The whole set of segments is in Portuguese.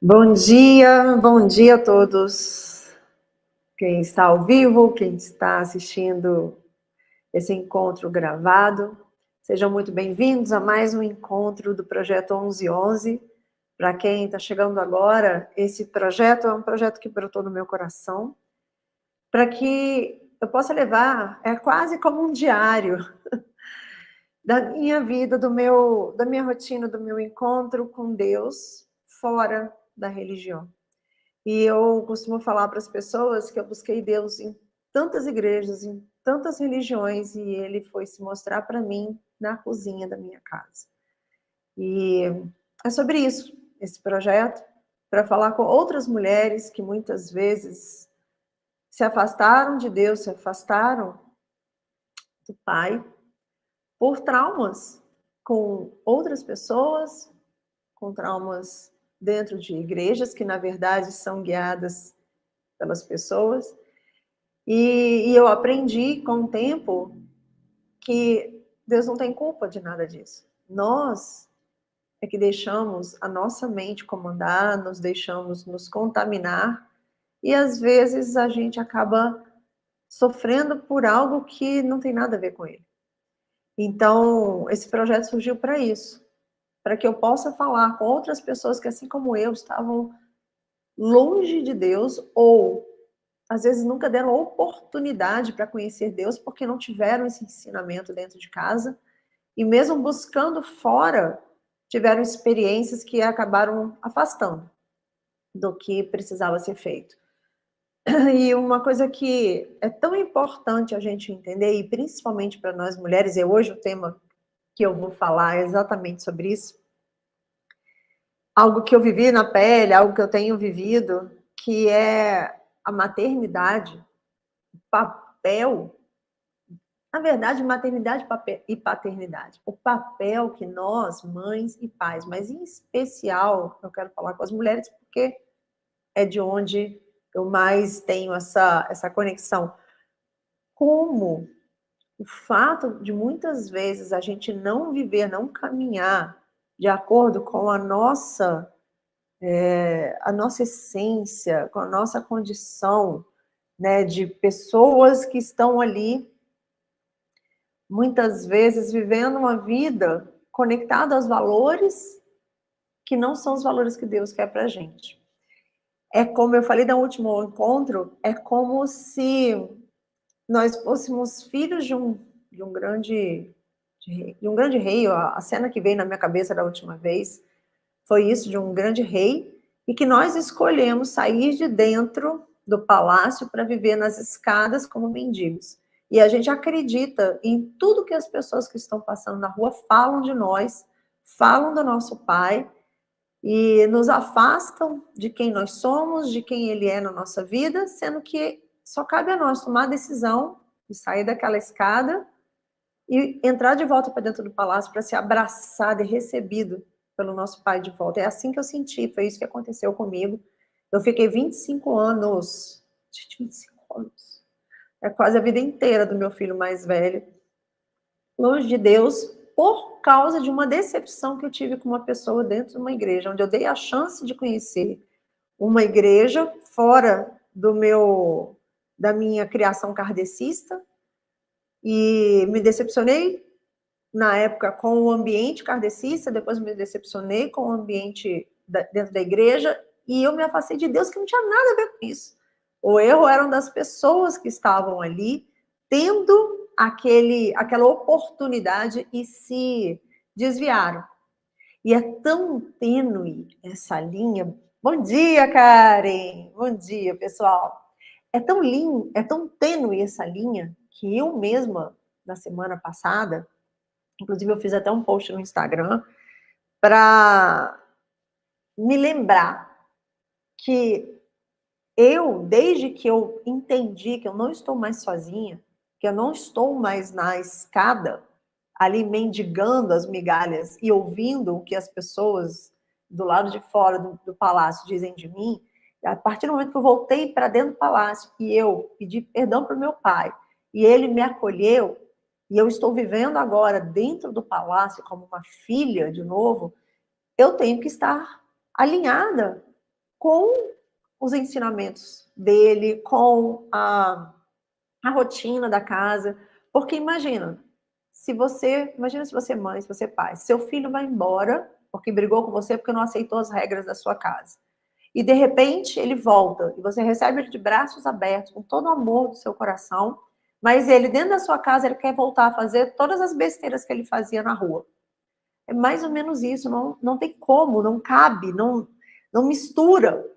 Bom dia a todos. Quem está ao vivo, quem está assistindo esse encontro gravado, sejam muito bem-vindos a mais um encontro do Projeto 1111. Para quem está chegando agora, esse projeto é um projeto que brotou no meu coração, para que eu possa levar, é quase como um diário da minha vida, da minha rotina, do meu encontro com Deus fora da religião. E eu costumo falar para as pessoas que eu busquei Deus em tantas igrejas, em tantas religiões, e ele foi se mostrar para mim na cozinha da minha casa. E é sobre isso, esse projeto, para falar com outras mulheres que muitas vezes se afastaram de Deus, se afastaram do Pai, por traumas com outras pessoas, com traumas dentro de igrejas que, na verdade, são guiadas pelas pessoas. E eu aprendi com o tempo que Deus não tem culpa de nada disso. Nós é que deixamos a nossa mente comandar, nos deixamos nos contaminar, e às vezes a gente acaba sofrendo por algo que não tem nada a ver com ele. Então, esse projeto surgiu para isso, para que eu possa falar com outras pessoas que, assim como eu, estavam longe de Deus, ou às vezes nunca deram oportunidade para conhecer Deus porque não tiveram esse ensinamento dentro de casa, e mesmo buscando fora, tiveram experiências que acabaram afastando do que precisava ser feito. E uma coisa que é tão importante a gente entender, e principalmente para nós mulheres, e hoje o tema que eu vou falar é exatamente sobre isso, algo que eu vivi na pele, algo que eu tenho vivido, que é a maternidade, o papel. Na verdade, maternidade e paternidade. O papel que nós, mães e pais, mas em especial, eu quero falar com as mulheres, porque é de onde eu mais tenho essa conexão. Como o fato de muitas vezes a gente não viver, não caminhar de acordo com a nossa essência, com a nossa condição, né, de pessoas que estão ali muitas vezes vivendo uma vida conectada aos valores que não são os valores que Deus quer para a gente. É como eu falei no último encontro, é como se nós fôssemos filhos de um grande rei. A cena que veio na minha cabeça da última vez foi isso, de um grande rei, e que nós escolhemos sair de dentro do palácio para viver nas escadas como mendigos. E a gente acredita em tudo que as pessoas que estão passando na rua falam de nós, falam do nosso pai, e nos afastam de quem nós somos, de quem ele é na nossa vida, sendo que só cabe a nós tomar a decisão de sair daquela escada e entrar de volta para dentro do palácio para ser abraçado e recebido pelo nosso pai de volta. É assim que eu senti, foi isso que aconteceu comigo. Eu fiquei 25 anos, gente, 25 anos, é quase a vida inteira do meu filho mais velho, longe de Deus, por causa de uma decepção que eu tive com uma pessoa dentro de uma igreja, onde eu dei a chance de conhecer uma igreja fora da minha criação kardecista, e me decepcionei na época com o ambiente kardecista, depois me decepcionei com o ambiente dentro da igreja, e eu me afastei de Deus, que não tinha nada a ver com isso. O erro eram das pessoas que estavam ali, tendo aquela oportunidade e se desviaram. E é tão tênue essa linha. Bom dia, Karen! Bom dia, pessoal! É tão tênue essa linha, que eu mesma, na semana passada, inclusive eu fiz até um post no Instagram, para me lembrar que desde que eu entendi que eu não estou mais sozinha, que eu não estou mais na escada, ali mendigando as migalhas e ouvindo o que as pessoas do lado de fora do palácio dizem de mim, a partir do momento que eu voltei para dentro do palácio e eu pedi perdão para o meu pai, e ele me acolheu, e eu estou vivendo agora dentro do palácio como uma filha de novo, eu tenho que estar alinhada com os ensinamentos dele, com a rotina da casa. Porque imagina se você é mãe, se você é pai, seu filho vai embora porque brigou com você, porque não aceitou as regras da sua casa. E de repente ele volta e você recebe ele de braços abertos, com todo o amor do seu coração, mas ele dentro da sua casa ele quer voltar a fazer todas as besteiras que ele fazia na rua. É mais ou menos isso, não tem como, não cabe, não mistura.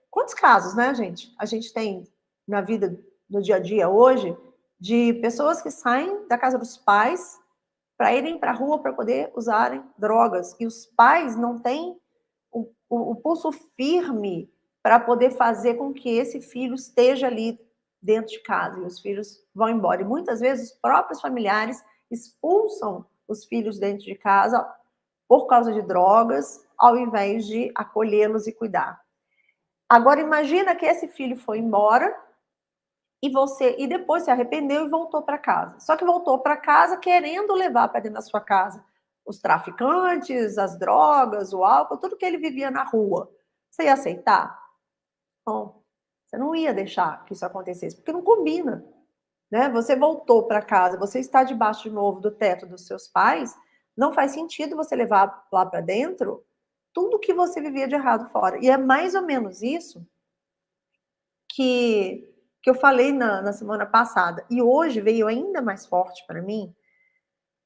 Quantos casos, né, gente? A gente tem na vida, no dia a dia hoje, de pessoas que saem da casa dos pais para irem para a rua para poder usarem drogas. E os pais não têm o pulso firme para poder fazer com que esse filho esteja ali dentro de casa. E os filhos vão embora. E muitas vezes os próprios familiares expulsam os filhos dentro de casa por causa de drogas, ao invés de acolhê-los e cuidar. Agora imagina que esse filho foi embora e depois se arrependeu e voltou para casa. Só que voltou para casa querendo levar para dentro da sua casa os traficantes, as drogas, o álcool, tudo que ele vivia na rua. Você ia aceitar? Bom, você não ia deixar que isso acontecesse, porque não combina, né? Você voltou para casa, você está debaixo de novo do teto dos seus pais, não faz sentido você levar lá para dentro tudo que você vivia de errado fora. E é mais ou menos isso que eu falei na semana passada. E hoje veio ainda mais forte para mim,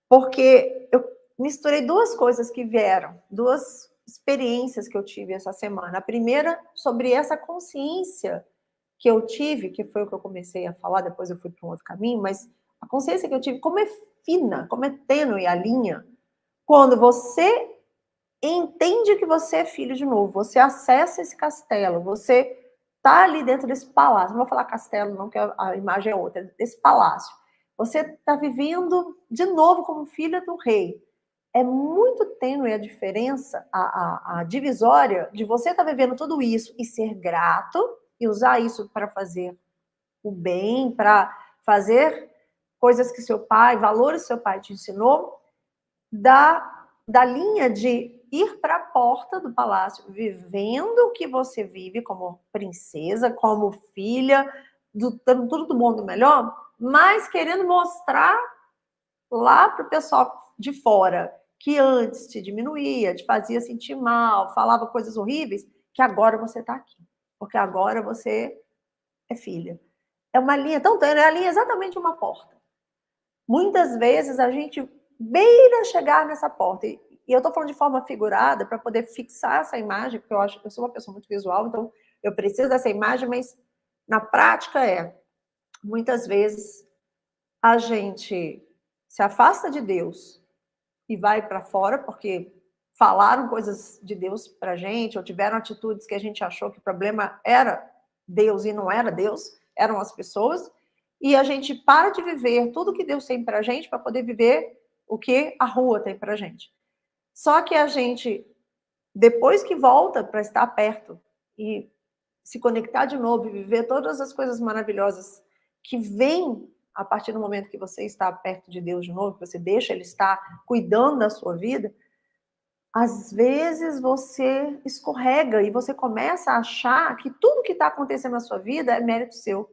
porque eu misturei duas coisas que vieram, duas experiências que eu tive essa semana. A primeira, sobre essa consciência que eu tive, que foi o que eu comecei a falar, depois eu fui para um outro caminho, mas a consciência que eu tive, como é fina, como é tênue a linha, quando você entende que você é filho de novo, você acessa esse castelo, você tá ali dentro desse palácio, não vou falar castelo não, que a imagem é outra, desse palácio. Você está vivendo de novo como filha do rei. É muito tênue a diferença, a divisória de você estar vivendo tudo isso e ser grato e usar isso para fazer o bem, para fazer coisas que seu pai, valores que seu pai te ensinou, da linha de ir para a porta do palácio, vivendo o que você vive como princesa, como filha, dando tudo do bom do melhor, mas querendo mostrar lá para o pessoal de fora que antes te diminuía, te fazia sentir mal, falava coisas horríveis, que agora você está aqui, porque agora você é filha. É uma linha tão tênue, é a linha exatamente uma porta. Muitas vezes a gente beira chegar nessa porta. E eu estou falando de forma figurada para poder fixar essa imagem, porque eu sou uma pessoa muito visual, então eu preciso dessa imagem, mas na prática muitas vezes a gente se afasta de Deus e vai para fora porque falaram coisas de Deus para a gente, ou tiveram atitudes que a gente achou que o problema era Deus e não era Deus, eram as pessoas, e a gente para de viver tudo que Deus tem para a gente para poder viver o que a rua tem para a gente. Só que a gente, depois que volta para estar perto e se conectar de novo e viver todas as coisas maravilhosas que vêm a partir do momento que você está perto de Deus de novo, que você deixa Ele estar cuidando da sua vida, às vezes você escorrega e você começa a achar que tudo que está acontecendo na sua vida é mérito seu.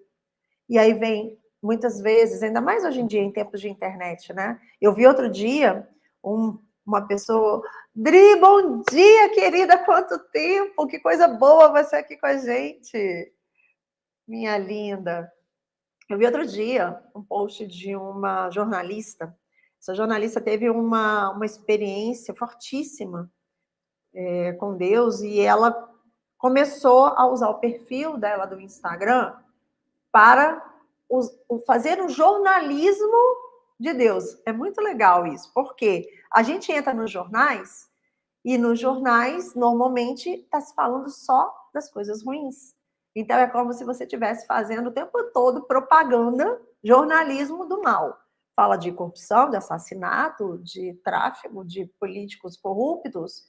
E aí vem, muitas vezes, ainda mais hoje em dia, em tempos de internet, né? Eu vi outro dia uma pessoa... Dri, bom dia, querida! Quanto tempo! Que coisa boa você aqui com a gente! Minha linda! Eu vi outro dia um post de uma jornalista. Essa jornalista teve uma experiência fortíssima com Deus e ela começou a usar o perfil dela do Instagram para fazer um jornalismo de Deus. É muito legal isso, porque a gente entra nos jornais e nos jornais normalmente está se falando só das coisas ruins. Então é como se você estivesse fazendo o tempo todo propaganda, jornalismo do mal. Fala de corrupção, de assassinato, de tráfico, de políticos corruptos,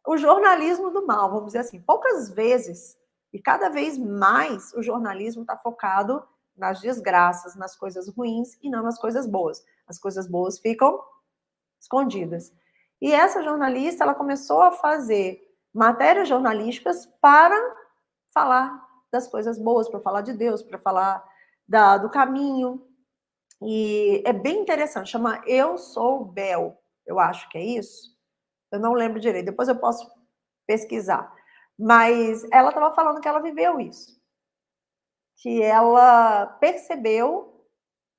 o jornalismo do mal, vamos dizer assim. Poucas vezes, e cada vez mais, o jornalismo está focado nas desgraças, nas coisas ruins e não nas coisas boas. As coisas boas ficam escondidas. E essa jornalista, ela começou a fazer matérias jornalísticas para falar das coisas boas, para falar de Deus, para falar do caminho. E é bem interessante, chama Eu Sou Bel, eu acho que é isso. Eu não lembro direito, depois eu posso pesquisar. Mas ela estava falando que ela viveu isso. Que ela percebeu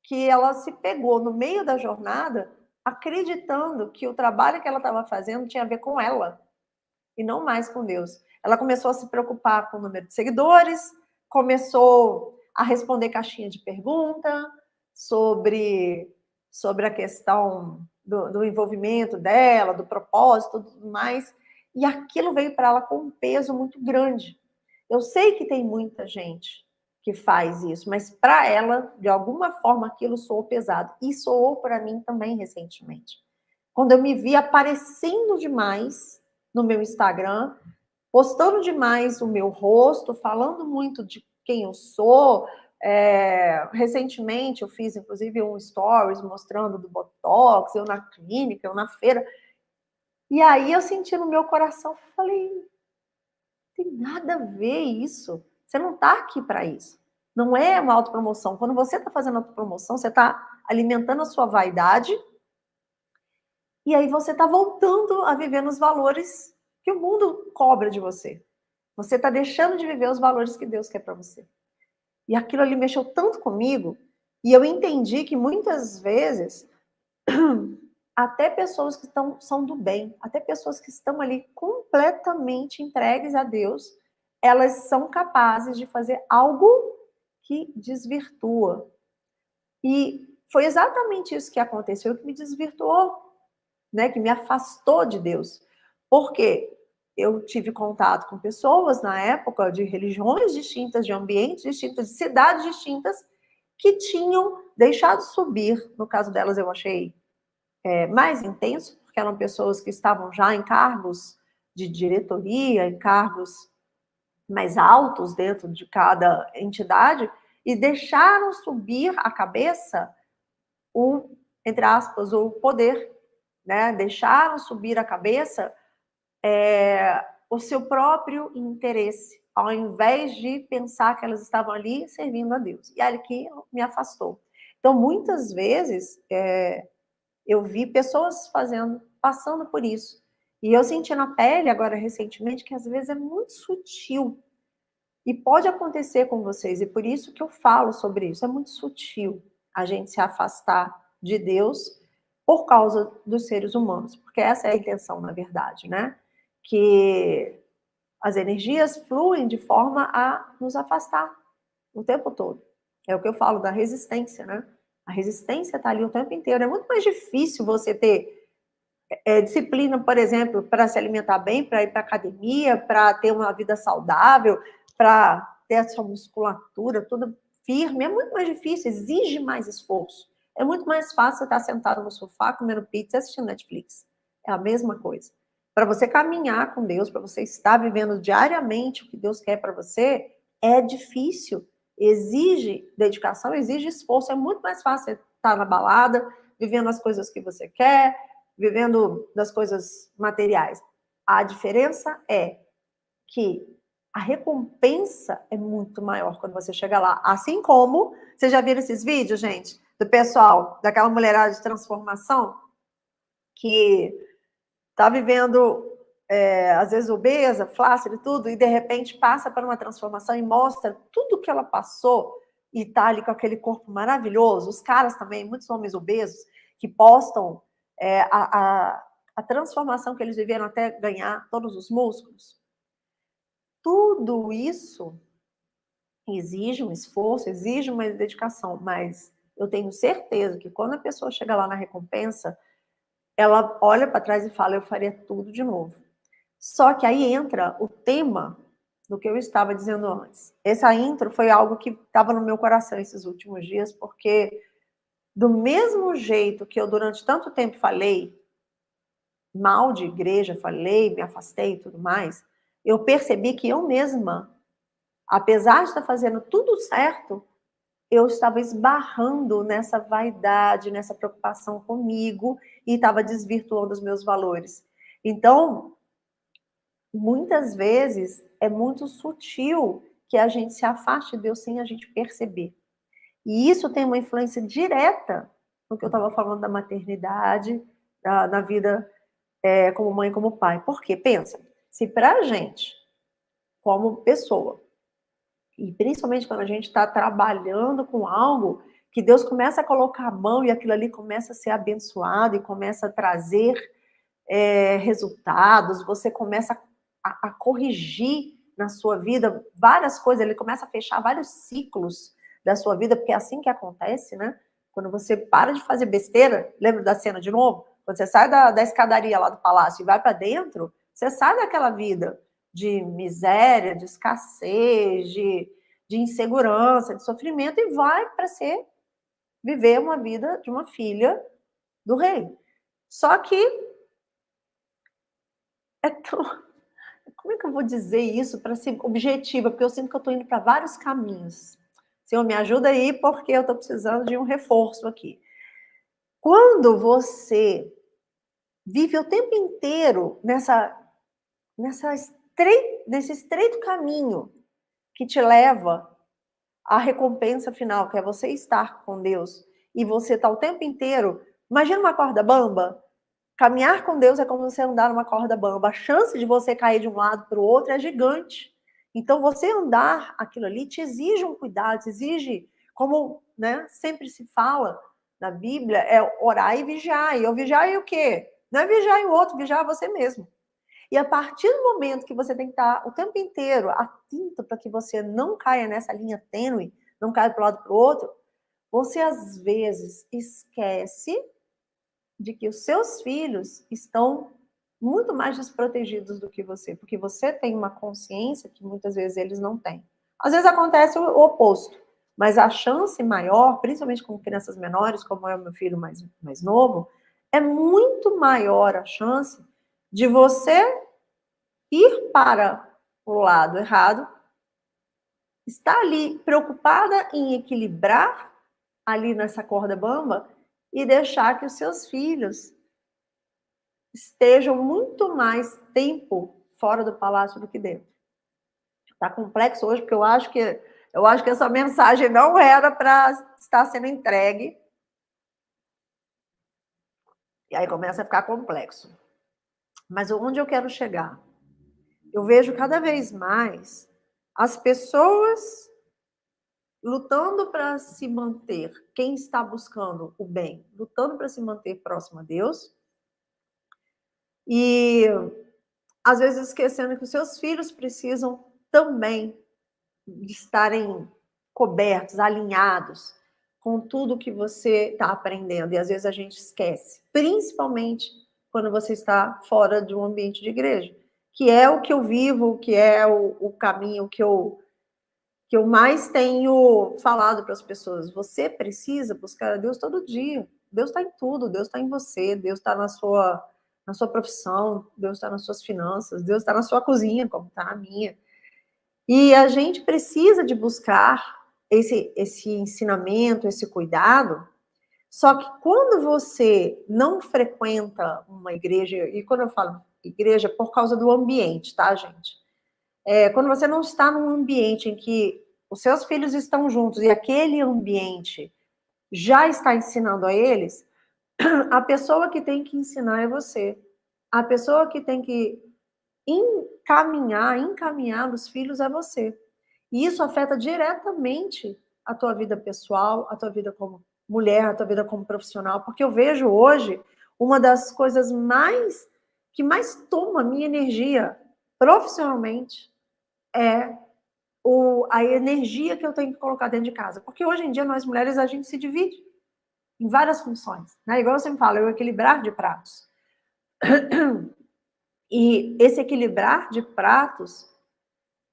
que ela se pegou no meio da jornada acreditando que o trabalho que ela estava fazendo tinha a ver com ela e não mais com Deus. Ela começou a se preocupar com o número de seguidores, começou a responder caixinha de pergunta sobre a questão do envolvimento dela, do propósito, tudo mais, e aquilo veio para ela com um peso muito grande. Eu sei que tem muita gente que faz isso, mas para ela, de alguma forma, aquilo soou pesado. E soou para mim também recentemente. Quando eu me vi aparecendo demais no meu Instagram, postando demais o meu rosto, falando muito de quem eu sou. Recentemente eu fiz, inclusive, um stories mostrando do Botox, eu na clínica, eu na feira. E aí eu senti no meu coração, falei, não tem nada a ver isso. Você não está aqui para isso. Não é uma autopromoção. Quando você está fazendo autopromoção, você está alimentando a sua vaidade e aí você está voltando a viver nos valores que o mundo cobra de você. Você está deixando de viver os valores que Deus quer para você. E aquilo ali mexeu tanto comigo, e eu entendi que muitas vezes, até pessoas que são do bem, até pessoas que estão ali completamente entregues a Deus, elas são capazes de fazer algo que desvirtua. E foi exatamente isso que aconteceu, que me desvirtuou, né? Que me afastou de Deus. Por quê? Eu tive contato com pessoas na época de religiões distintas, de ambientes distintos, de cidades distintas, que tinham deixado subir. No caso delas, eu achei mais intenso, porque eram pessoas que estavam já em cargos de diretoria, em cargos mais altos dentro de cada entidade, e deixaram subir a cabeça o, entre aspas, o poder, né? Deixaram subir a cabeça o seu próprio interesse, ao invés de pensar que elas estavam ali servindo a Deus. E aí que me afastou. Então, muitas vezes, eu vi pessoas passando por isso. E eu senti na pele, agora recentemente, que às vezes é muito sutil. E pode acontecer com vocês, e por isso que eu falo sobre isso. É muito sutil a gente se afastar de Deus por causa dos seres humanos, porque essa é a intenção, na verdade, né? Que as energias fluem de forma a nos afastar o tempo todo. É o que eu falo da resistência, né? A resistência está ali o tempo inteiro. É muito mais difícil você ter disciplina, por exemplo, para se alimentar bem, para ir para academia, para ter uma vida saudável, para ter a sua musculatura toda firme. É muito mais difícil, exige mais esforço. É muito mais fácil você estar sentado no sofá, comendo pizza e assistindo Netflix. É a mesma coisa. Para você caminhar com Deus, para você estar vivendo diariamente o que Deus quer para você, é difícil. Exige dedicação, exige esforço. É muito mais fácil você estar na balada, vivendo as coisas que você quer, vivendo das coisas materiais. A diferença é que a recompensa é muito maior quando você chega lá. Assim como, vocês já viram esses vídeos, gente, do pessoal, daquela mulherada de transformação, que tá vivendo, às vezes, obesa, flácida e tudo, e de repente passa por uma transformação e mostra tudo que ela passou e tá ali com aquele corpo maravilhoso. Os caras também, muitos homens obesos, que postam a transformação que eles viveram até ganhar todos os músculos. Tudo isso exige um esforço, exige uma dedicação, mas eu tenho certeza que quando a pessoa chega lá na recompensa, ela olha para trás e fala, eu faria tudo de novo. Só que aí entra o tema do que eu estava dizendo antes. Essa intro foi algo que estava no meu coração esses últimos dias, porque do mesmo jeito que eu durante tanto tempo falei mal de igreja, falei, me afastei e tudo mais, eu percebi que eu mesma, apesar de estar fazendo tudo certo, eu estava esbarrando nessa vaidade, nessa preocupação comigo e estava desvirtuando os meus valores. Então, muitas vezes é muito sutil que a gente se afaste de Deus sem a gente perceber. E isso tem uma influência direta no que eu estava falando da maternidade, da vida como mãe, como pai. Por quê? Pensa, se para a gente, como pessoa, e principalmente quando a gente está trabalhando com algo, que Deus começa a colocar a mão e aquilo ali começa a ser abençoado e começa a trazer resultados, você começa a corrigir na sua vida várias coisas, ele começa a fechar vários ciclos da sua vida, porque é assim que acontece, né? Quando você para de fazer besteira, lembra da cena de novo? Quando você sai da escadaria lá do palácio e vai para dentro, você sai daquela vida de miséria, de escassez, de insegurança, de sofrimento e vai para viver uma vida de uma filha do rei. Só que é tão... Como é que eu vou dizer isso para ser objetiva? Porque eu sinto que eu estou indo para vários caminhos. Senhor, me ajuda aí, porque eu estou precisando de um reforço aqui. Quando você vive o tempo inteiro nesse estreito caminho que te leva à recompensa final, que é você estar com Deus, e você está o tempo inteiro... Imagina uma corda bamba. Caminhar com Deus é como você andar numa corda bamba. A chance de você cair de um lado para o outro é gigante. Então, você andar aquilo ali te exige um cuidado, te exige, como, né, sempre se fala na Bíblia, é orar e vigiar. E eu vigiar e o quê? Não é vigiar o outro, vigiar você mesmo. E a partir do momento que você tem que estar o tempo inteiro atento para que você não caia nessa linha tênue, não caia para um lado para o outro, você às vezes esquece de que os seus filhos estão muito mais desprotegidos do que você, porque você tem uma consciência que muitas vezes eles não têm. Às vezes acontece o oposto, mas a chance maior, principalmente com crianças menores, como é o meu filho mais novo, é muito maior a chance de você ir para o lado errado, estar ali preocupada em equilibrar ali nessa corda bamba e deixar que os seus filhos estejam muito mais tempo fora do palácio do que dentro. Está complexo hoje, porque eu acho que essa mensagem não era para estar sendo entregue. E aí começa a ficar complexo. Mas onde eu quero chegar? Eu vejo cada vez mais as pessoas lutando para se manter, quem está buscando o bem, lutando para se manter próximo a Deus, e às vezes esquecendo que os seus filhos precisam também de estarem cobertos, alinhados com tudo que você está aprendendo. E às vezes a gente esquece, principalmente quando você está fora de um ambiente de igreja, que é o que eu vivo, que é o caminho que eu mais tenho falado para as pessoas. Você precisa buscar a Deus todo dia. Deus está em tudo, Deus está em você, Deus está na sua profissão, Deus está nas suas finanças, Deus está na sua cozinha, como está na minha. E a gente precisa de buscar esse ensinamento, esse cuidado, só que quando você não frequenta uma igreja, e quando eu falo igreja, por causa do ambiente, tá, gente? Quando você não está num ambiente em que os seus filhos estão juntos e aquele ambiente já está ensinando a eles, a pessoa que tem que ensinar é você. A pessoa que tem que encaminhar os filhos é você. E isso afeta diretamente a tua vida pessoal, a tua vida como mulher, a tua vida como profissional, porque eu vejo hoje uma das coisas que mais toma minha energia profissionalmente é a energia que eu tenho que colocar dentro de casa. Porque hoje em dia, nós mulheres, a gente se divide em várias funções. Né? Igual eu sempre falo, eu equilibrar de pratos. E esse equilibrar de pratos,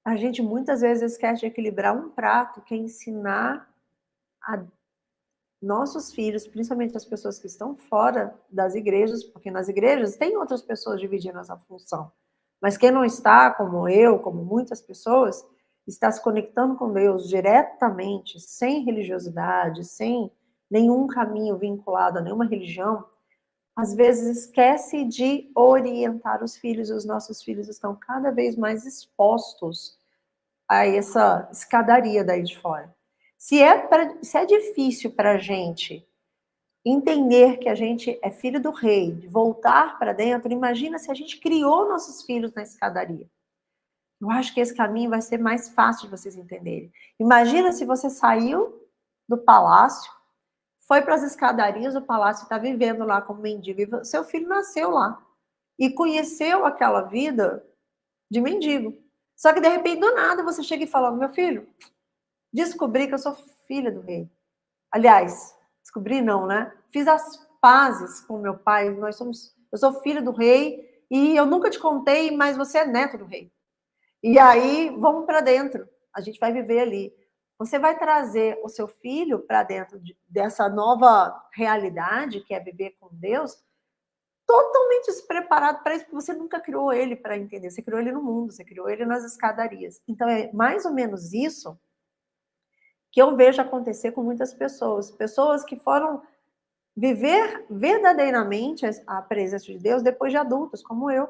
a gente muitas vezes esquece de equilibrar um prato, que é ensinar a nossos filhos, principalmente as pessoas que estão fora das igrejas, porque nas igrejas tem outras pessoas dividindo essa função. Mas quem não está, como eu, como muitas pessoas, está se conectando com Deus diretamente, sem religiosidade, sem nenhum caminho vinculado a nenhuma religião, às vezes esquece de orientar os filhos, e os nossos filhos estão cada vez mais expostos a essa escadaria daí de fora. Se é difícil para a gente entender que a gente é filho do rei, de voltar para dentro, imagina se a gente criou nossos filhos na escadaria. Eu acho que esse caminho vai ser mais fácil de vocês entenderem. Imagina se você saiu do palácio, foi para as escadarias do palácio, está vivendo lá como mendigo, e seu filho nasceu lá e conheceu aquela vida de mendigo. Só que de repente, do nada, você chega e fala: meu filho, descobri que eu sou filha do rei. Aliás, descobri não, né? Fiz as pazes com meu pai, eu sou filho do rei e eu nunca te contei, mas você é neto do rei. E aí, vamos para dentro. A gente vai viver ali. Você vai trazer o seu filho para dentro dessa nova realidade, que é viver com Deus, totalmente despreparado para isso, porque você nunca criou ele para entender. Você criou ele no mundo, você criou ele nas escadarias. Então, é mais ou menos isso que eu vejo acontecer com muitas pessoas. Pessoas que foram viver verdadeiramente a presença de Deus depois de adultos, como eu.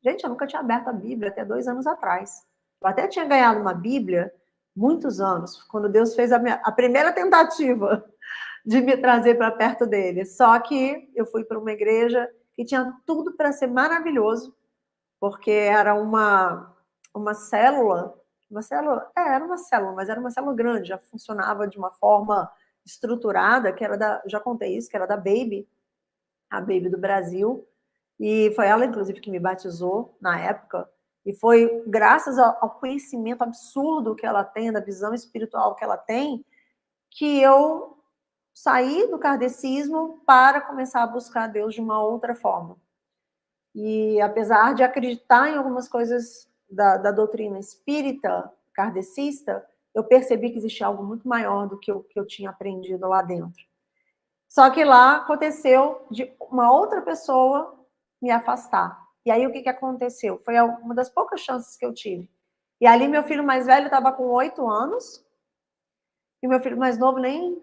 Gente, eu nunca tinha aberto a Bíblia até 2 anos atrás. Eu até tinha ganhado uma Bíblia muitos anos, quando Deus fez a primeira tentativa de me trazer para perto dele. Só que eu fui para uma igreja que tinha tudo para ser maravilhoso, porque era uma célula, era uma célula, mas era uma célula grande, já funcionava de uma forma estruturada, que era já contei isso, que era da Baby, a Baby do Brasil, e foi ela, inclusive, que me batizou na época, e foi graças ao conhecimento absurdo que ela tem, da visão espiritual que ela tem, que eu saí do kardecismo para começar a buscar Deus de uma outra forma. E apesar de acreditar em algumas coisas da doutrina espírita, kardecista, eu percebi que existia algo muito maior do que eu tinha aprendido lá dentro. Só que lá aconteceu de uma outra pessoa me afastar. E aí o que aconteceu? Foi uma das poucas chances que eu tive. E ali meu filho mais velho estava com 8 anos, e meu filho mais novo nem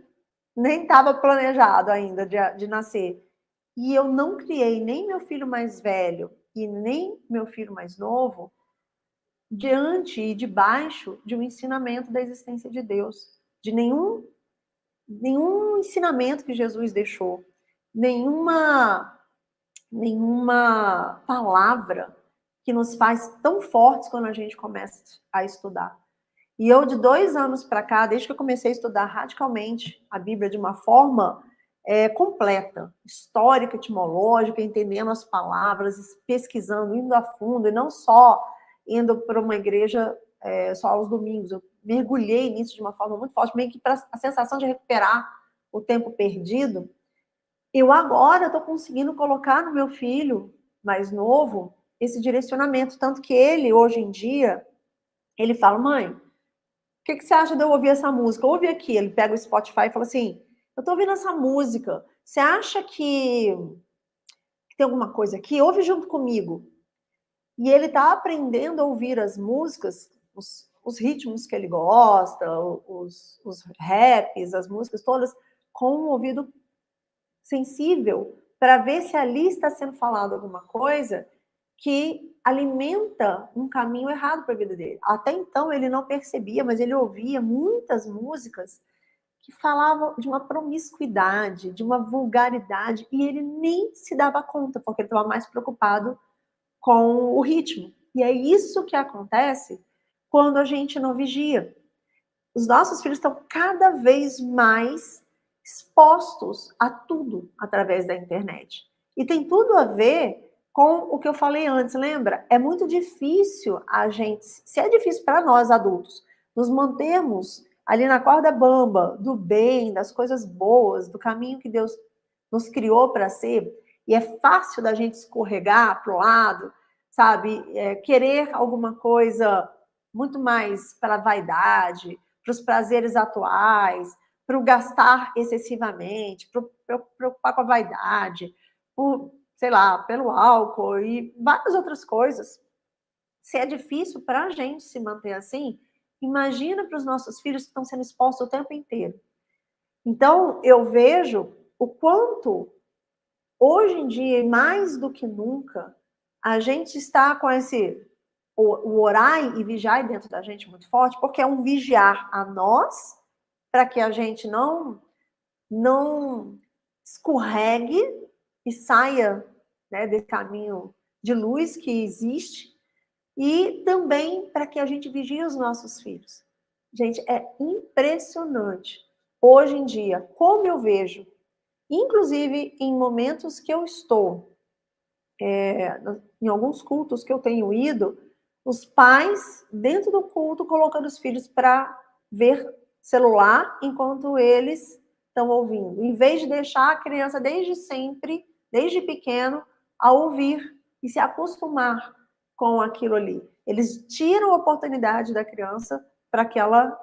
estava planejado ainda de nascer. E eu não criei nem meu filho mais velho e nem meu filho mais novo diante e debaixo de um ensinamento da existência de Deus, de nenhum ensinamento que Jesus deixou, nenhuma palavra que nos faz tão fortes quando a gente começa a estudar. E eu, de 2 anos para cá, desde que eu comecei a estudar radicalmente a Bíblia de uma forma completa, histórica, etimológica, entendendo as palavras, pesquisando, indo a fundo, e não só indo para uma igreja só aos domingos. Eu mergulhei nisso de uma forma muito forte, meio que para a sensação de recuperar o tempo perdido. Eu agora estou conseguindo colocar no meu filho mais novo esse direcionamento, tanto que ele, hoje em dia, ele fala: mãe, o que você acha de eu ouvir essa música? Ouve aqui. Ele pega o Spotify e fala assim: eu tô ouvindo essa música, você acha que tem alguma coisa aqui? Ouve junto comigo. E ele tá aprendendo a ouvir as músicas, os ritmos que ele gosta, os raps, as músicas todas, com um ouvido sensível, para ver se ali está sendo falado alguma coisa que alimenta um caminho errado para a vida dele. Até então ele não percebia, mas ele ouvia muitas músicas que falavam de uma promiscuidade, de uma vulgaridade, e ele nem se dava conta, porque ele estava mais preocupado com o ritmo. E é isso que acontece quando a gente não vigia. Os nossos filhos estão cada vez mais expostos a tudo através da internet. E tem tudo a ver com o que eu falei antes, lembra? É muito difícil a gente, se é difícil para nós adultos, nos mantermos ali na corda bamba do bem, das coisas boas, do caminho que Deus nos criou para ser, e é fácil da gente escorregar para o lado, sabe? Querer alguma coisa muito mais pela vaidade, para os prazeres atuais, para o gastar excessivamente, para preocupar com a vaidade, por, sei lá, pelo álcool e várias outras coisas. Se é difícil para a gente se manter assim, imagina para os nossos filhos que estão sendo expostos o tempo inteiro. Então, eu vejo o quanto hoje em dia, mais do que nunca, a gente está com o orar e vigiar dentro da gente muito forte, porque é um vigiar a nós, para que a gente não escorregue e saia, né, desse caminho de luz que existe, e também para que a gente vigie os nossos filhos. Gente, é impressionante, hoje em dia, como eu vejo, inclusive em momentos que eu estou, em alguns cultos que eu tenho ido, os pais, dentro do culto, colocando os filhos para ver celular enquanto eles estão ouvindo, em vez de deixar a criança desde sempre, desde pequeno, a ouvir e se acostumar com aquilo ali. Eles tiram a oportunidade da criança para que ela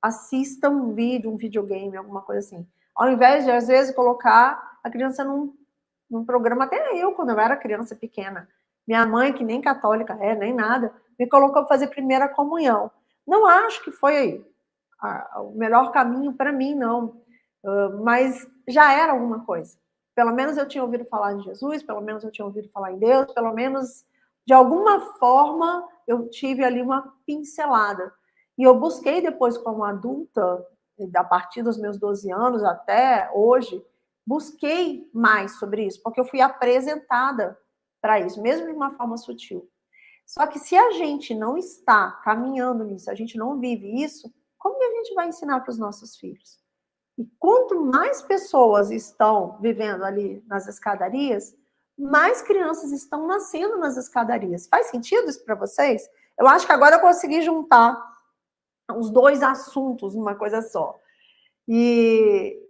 assista um vídeo, um videogame, alguma coisa assim. Ao invés de, às vezes, colocar a criança num programa, até eu, quando eu era criança pequena. Minha mãe, que nem católica é, nem nada, me colocou para fazer primeira comunhão. Não acho que foi o melhor caminho para mim, não. Mas já era alguma coisa. Pelo menos eu tinha ouvido falar de Jesus, pelo menos eu tinha ouvido falar em Deus, pelo menos, de alguma forma, eu tive ali uma pincelada. E eu busquei depois, como adulta, a partir dos meus 12 anos até hoje, busquei mais sobre isso, porque eu fui apresentada para isso, mesmo de uma forma sutil. Só que se a gente não está caminhando nisso, a gente não vive isso, como que a gente vai ensinar para os nossos filhos? E quanto mais pessoas estão vivendo ali nas escadarias, mais crianças estão nascendo nas escadarias. Faz sentido isso para vocês? Eu acho que agora eu consegui juntar os dois assuntos numa coisa só. E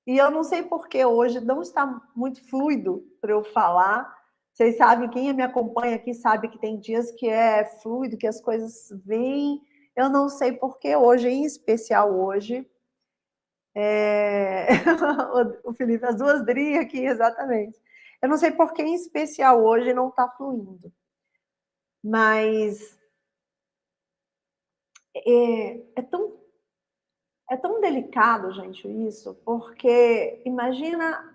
eu não sei porque hoje não está muito fluido para eu falar. Vocês sabem, quem me acompanha aqui sabe que tem dias que é fluido, que as coisas vêm. Eu não sei porque hoje, em especial hoje, o Felipe, as duas Dri aqui, exatamente. Eu não sei porque, em especial hoje, não está fluindo. Mas é tão delicado, gente, isso, porque imagina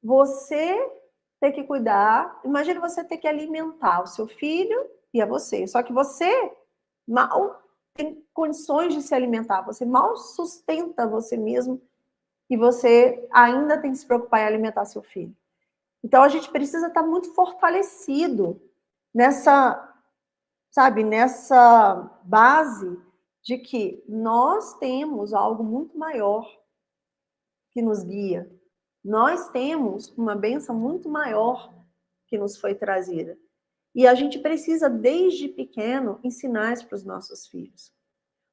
você ter que cuidar, imagina você ter que alimentar o seu filho e a você. Só que você mal tem condições de se alimentar, você mal sustenta você mesmo e você ainda tem que se preocupar em alimentar seu filho. Então a gente precisa estar muito fortalecido nessa, sabe, nessa base de que nós temos algo muito maior que nos guia. Nós temos uma bênção muito maior que nos foi trazida. E a gente precisa, desde pequeno, ensinar isso para os nossos filhos.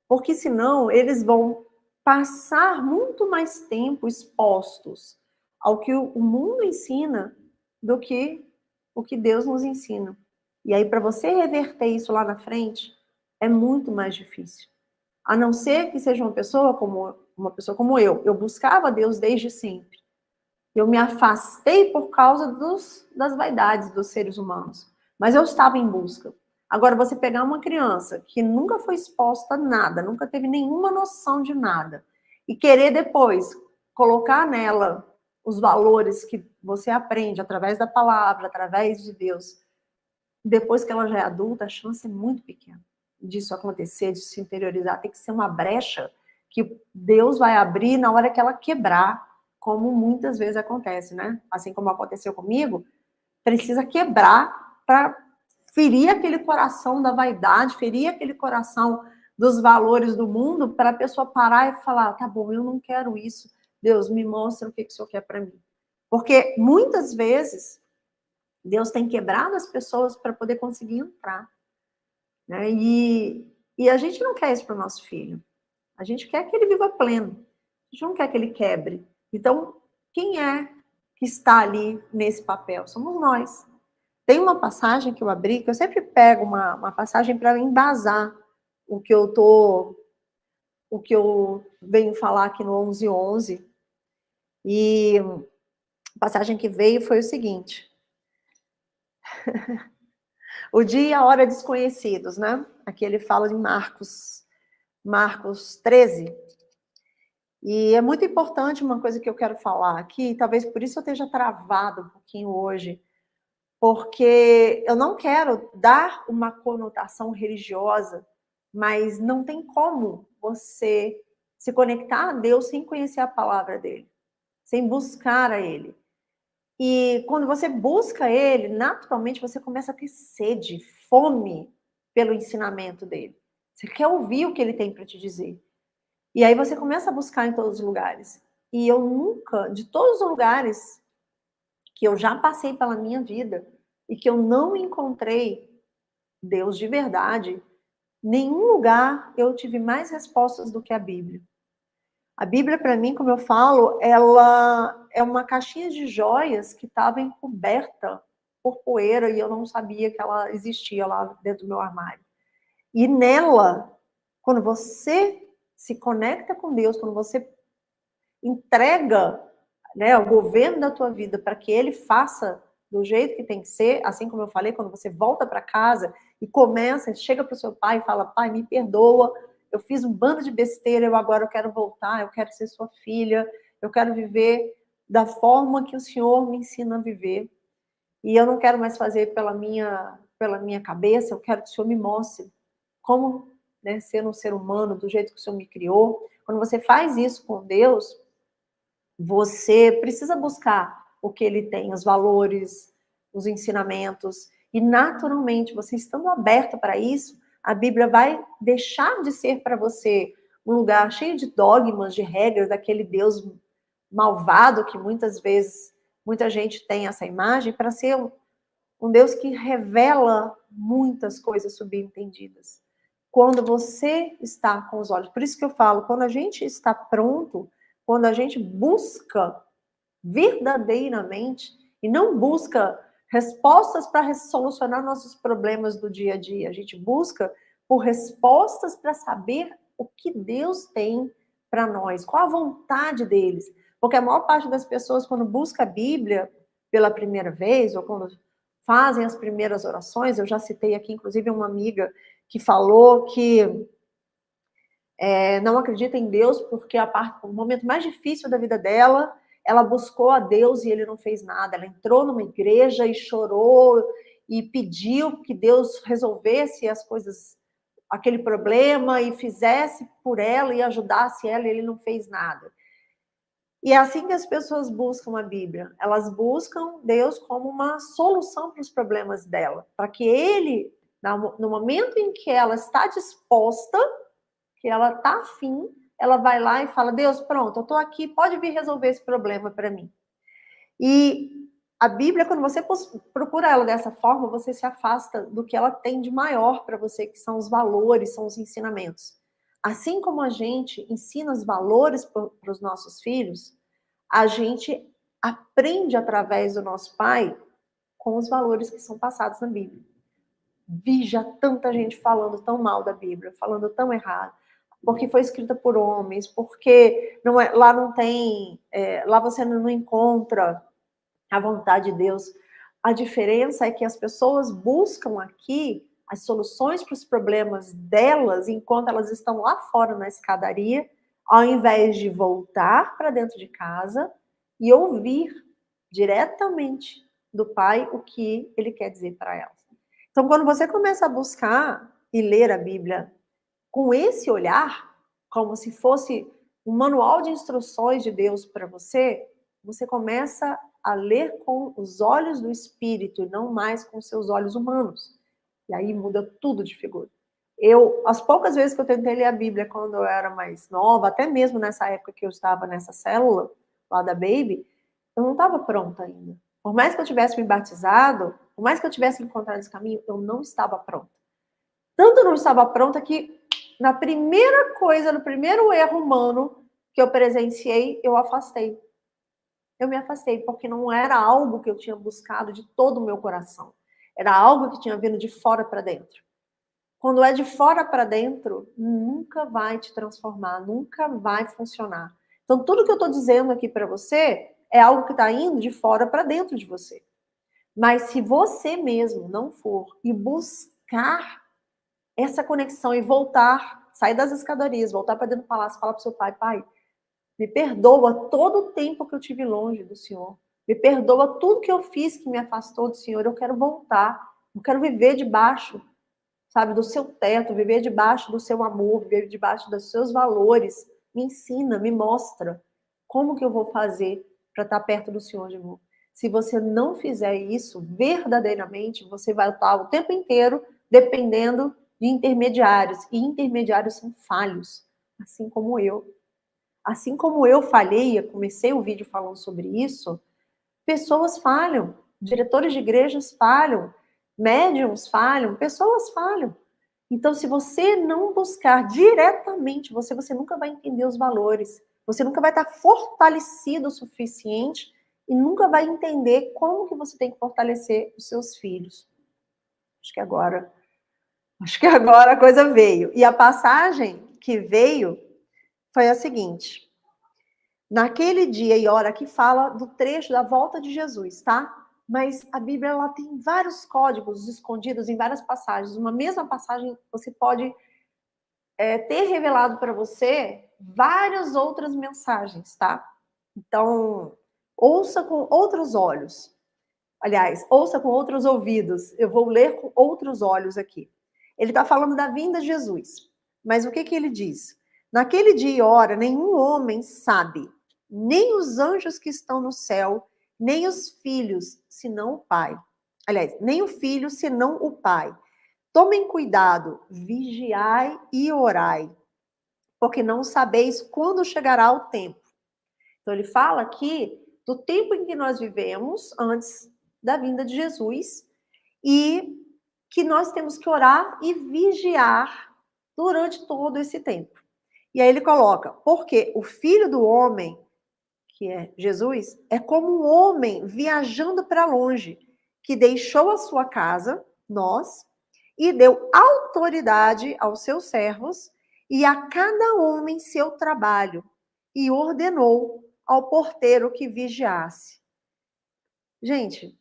Porque senão eles vão passar muito mais tempo expostos ao que o mundo ensina do que o que Deus nos ensina. E aí, para você reverter isso lá na frente, é muito mais difícil. A não ser que seja uma pessoa como eu. Eu buscava Deus desde sempre. Eu me afastei por causa das vaidades dos seres humanos. Mas eu estava em busca. Agora, você pegar uma criança que nunca foi exposta a nada, nunca teve nenhuma noção de nada, e querer depois colocar nela os valores que você aprende através da palavra, através de Deus, depois que ela já é adulta, a chance é muito pequena disso acontecer, de se interiorizar. Tem que ser uma brecha que Deus vai abrir na hora que ela quebrar, como muitas vezes acontece, né? Assim como aconteceu comigo, precisa quebrar para ferir aquele coração da vaidade, ferir aquele coração dos valores do mundo, para a pessoa parar e falar, tá bom, eu não quero isso, Deus, me mostra o que o Senhor quer para mim. Porque muitas vezes Deus tem quebrado as pessoas para poder conseguir entrar. Né? E a gente não quer isso para o nosso filho. A gente quer que ele viva pleno. A gente não quer que ele quebre. Então, quem é que está ali nesse papel? Somos nós. Tem uma passagem que eu abri, que eu sempre pego uma passagem para embasar o que eu venho falar aqui no 11:11. E a passagem que veio foi o seguinte. O dia e a hora desconhecidos, né? Aqui ele fala em Marcos 13. E é muito importante uma coisa que eu quero falar aqui, talvez por isso eu esteja travado um pouquinho hoje, porque eu não quero dar uma conotação religiosa, mas não tem como você se conectar a Deus sem conhecer a palavra dele, sem buscar a ele. E quando você busca ele, naturalmente você começa a ter sede, fome pelo ensinamento dele. Você quer ouvir o que ele tem para te dizer. E aí você começa a buscar em todos os lugares. E eu nunca, de todos os lugares que eu já passei pela minha vida e que eu não encontrei Deus de verdade, nenhum lugar eu tive mais respostas do que a Bíblia. A Bíblia, para mim, como eu falo, ela é uma caixinha de joias que estava encoberta por poeira e eu não sabia que ela existia lá dentro do meu armário. E nela, quando você se conecta com Deus, quando você entrega, né, o governo da tua vida para que ele faça do jeito que tem que ser, assim como eu falei, quando você volta para casa e começa, chega para o seu pai e fala, pai, me perdoa, eu fiz um bando de besteira, eu quero voltar, eu quero ser sua filha, eu quero viver da forma que o Senhor me ensina a viver. E eu não quero mais fazer pela minha cabeça, eu quero que o Senhor me mostre como, né, ser um ser humano do jeito que o Senhor me criou. Quando você faz isso com Deus, você precisa buscar o que ele tem, os valores, os ensinamentos, e naturalmente, você estando aberto para isso, a Bíblia vai deixar de ser para você um lugar cheio de dogmas, de regras, daquele Deus malvado que muitas vezes muita gente tem essa imagem, para ser um Deus que revela muitas coisas subentendidas. Quando você está com os olhos, por isso que eu falo, quando a gente está pronto, quando a gente busca verdadeiramente e não busca respostas para solucionar nossos problemas do dia a dia, a gente busca por respostas para saber o que Deus tem para nós, qual a vontade deles. Porque a maior parte das pessoas, quando busca a Bíblia pela primeira vez, ou quando fazem as primeiras orações, eu já citei aqui, inclusive, uma amiga que falou que não acredita em Deus porque o momento mais difícil da vida dela, ela buscou a Deus e ele não fez nada. Ela entrou numa igreja e chorou e pediu que Deus resolvesse as coisas, aquele problema, e fizesse por ela e ajudasse ela, e ele não fez nada. E é assim que as pessoas buscam a Bíblia. Elas buscam Deus como uma solução para os problemas dela, para que ele, no momento em que ela está disposta, que ela tá afim, ela vai lá e fala, Deus, pronto, eu tô aqui, pode vir resolver esse problema para mim. E a Bíblia, quando você procura ela dessa forma, você se afasta do que ela tem de maior para você, que são os valores, são os ensinamentos. Assim como a gente ensina os valores para os nossos filhos, a gente aprende através do nosso pai com os valores que são passados na Bíblia. Vi já tanta gente falando tão mal da Bíblia, falando tão errado, porque foi escrita por homens, porque não é, lá não tem, lá você não encontra a vontade de Deus. A diferença é que as pessoas buscam aqui as soluções para os problemas delas enquanto elas estão lá fora na escadaria, ao invés de voltar para dentro de casa e ouvir diretamente do Pai o que ele quer dizer para elas. Então, quando você começa a buscar e ler a Bíblia com esse olhar, como se fosse um manual de instruções de Deus para você, você começa a ler com os olhos do Espírito e não mais com seus olhos humanos. E aí muda tudo de figura. As poucas vezes que eu tentei ler a Bíblia quando eu era mais nova, até mesmo nessa época que eu estava nessa célula lá da Baby, eu não estava pronta ainda. Por mais que eu tivesse me batizado, por mais que eu tivesse encontrado esse caminho, eu não estava pronta. Tanto não estava pronta que, na primeira coisa, no primeiro erro humano que eu presenciei, eu afastei. Eu me afastei, porque não era algo que eu tinha buscado de todo o meu coração. Era algo que tinha vindo de fora para dentro. Quando é de fora para dentro, nunca vai te transformar, nunca vai funcionar. Então, tudo que eu estou dizendo aqui para você é algo que está indo de fora para dentro de você. Mas se você mesmo não for e buscar essa conexão e voltar, sair das escadarias, voltar para dentro do palácio, falar para o seu pai, pai, Me perdoa todo o tempo que eu tive longe do Senhor. Me perdoa tudo que eu fiz que me afastou do Senhor. Eu quero voltar. Eu quero viver debaixo, sabe, do seu teto, viver debaixo do seu amor, viver debaixo dos seus valores. Me ensina, me mostra como que eu vou fazer para estar perto do Senhor de novo. Se você não fizer isso verdadeiramente, você vai estar o tempo inteiro dependendo de intermediários. E intermediários são falhos, assim como eu. Assim como eu falhei, eu comecei o vídeo falando sobre isso, pessoas falham, diretores de igrejas falham, médiums falham, pessoas falham. Então, se você não buscar diretamente você nunca vai entender os valores, você nunca vai estar fortalecido o suficiente e nunca vai entender como que você tem que fortalecer os seus filhos. Acho que agora a coisa veio. E a passagem que veio foi a seguinte: naquele dia e hora que fala do trecho da volta de Jesus, tá? Mas a Bíblia ela tem vários códigos escondidos em várias passagens. Uma mesma passagem você pode ter revelado para você várias outras mensagens, tá? Então, ouça com outros olhos. Aliás, ouça com outros ouvidos. Eu vou ler com outros olhos aqui. Ele está falando da vinda de Jesus. Mas o que que ele diz? Naquele dia e hora, nenhum homem sabe, nem os anjos que estão no céu, nem os filhos, senão o Pai. Aliás, nem o filho, senão o Pai. Tomem cuidado, vigiai e orai, porque não sabeis quando chegará o tempo. Então, ele fala aqui do tempo em que nós vivemos antes da vinda de Jesus e que nós temos que orar e vigiar durante todo esse tempo. E aí ele coloca, porque o Filho do Homem, que é Jesus, é como um homem viajando para longe, que deixou a sua casa, nós, e deu autoridade aos seus servos e a cada homem seu trabalho, e ordenou ao porteiro que vigiasse. Gente,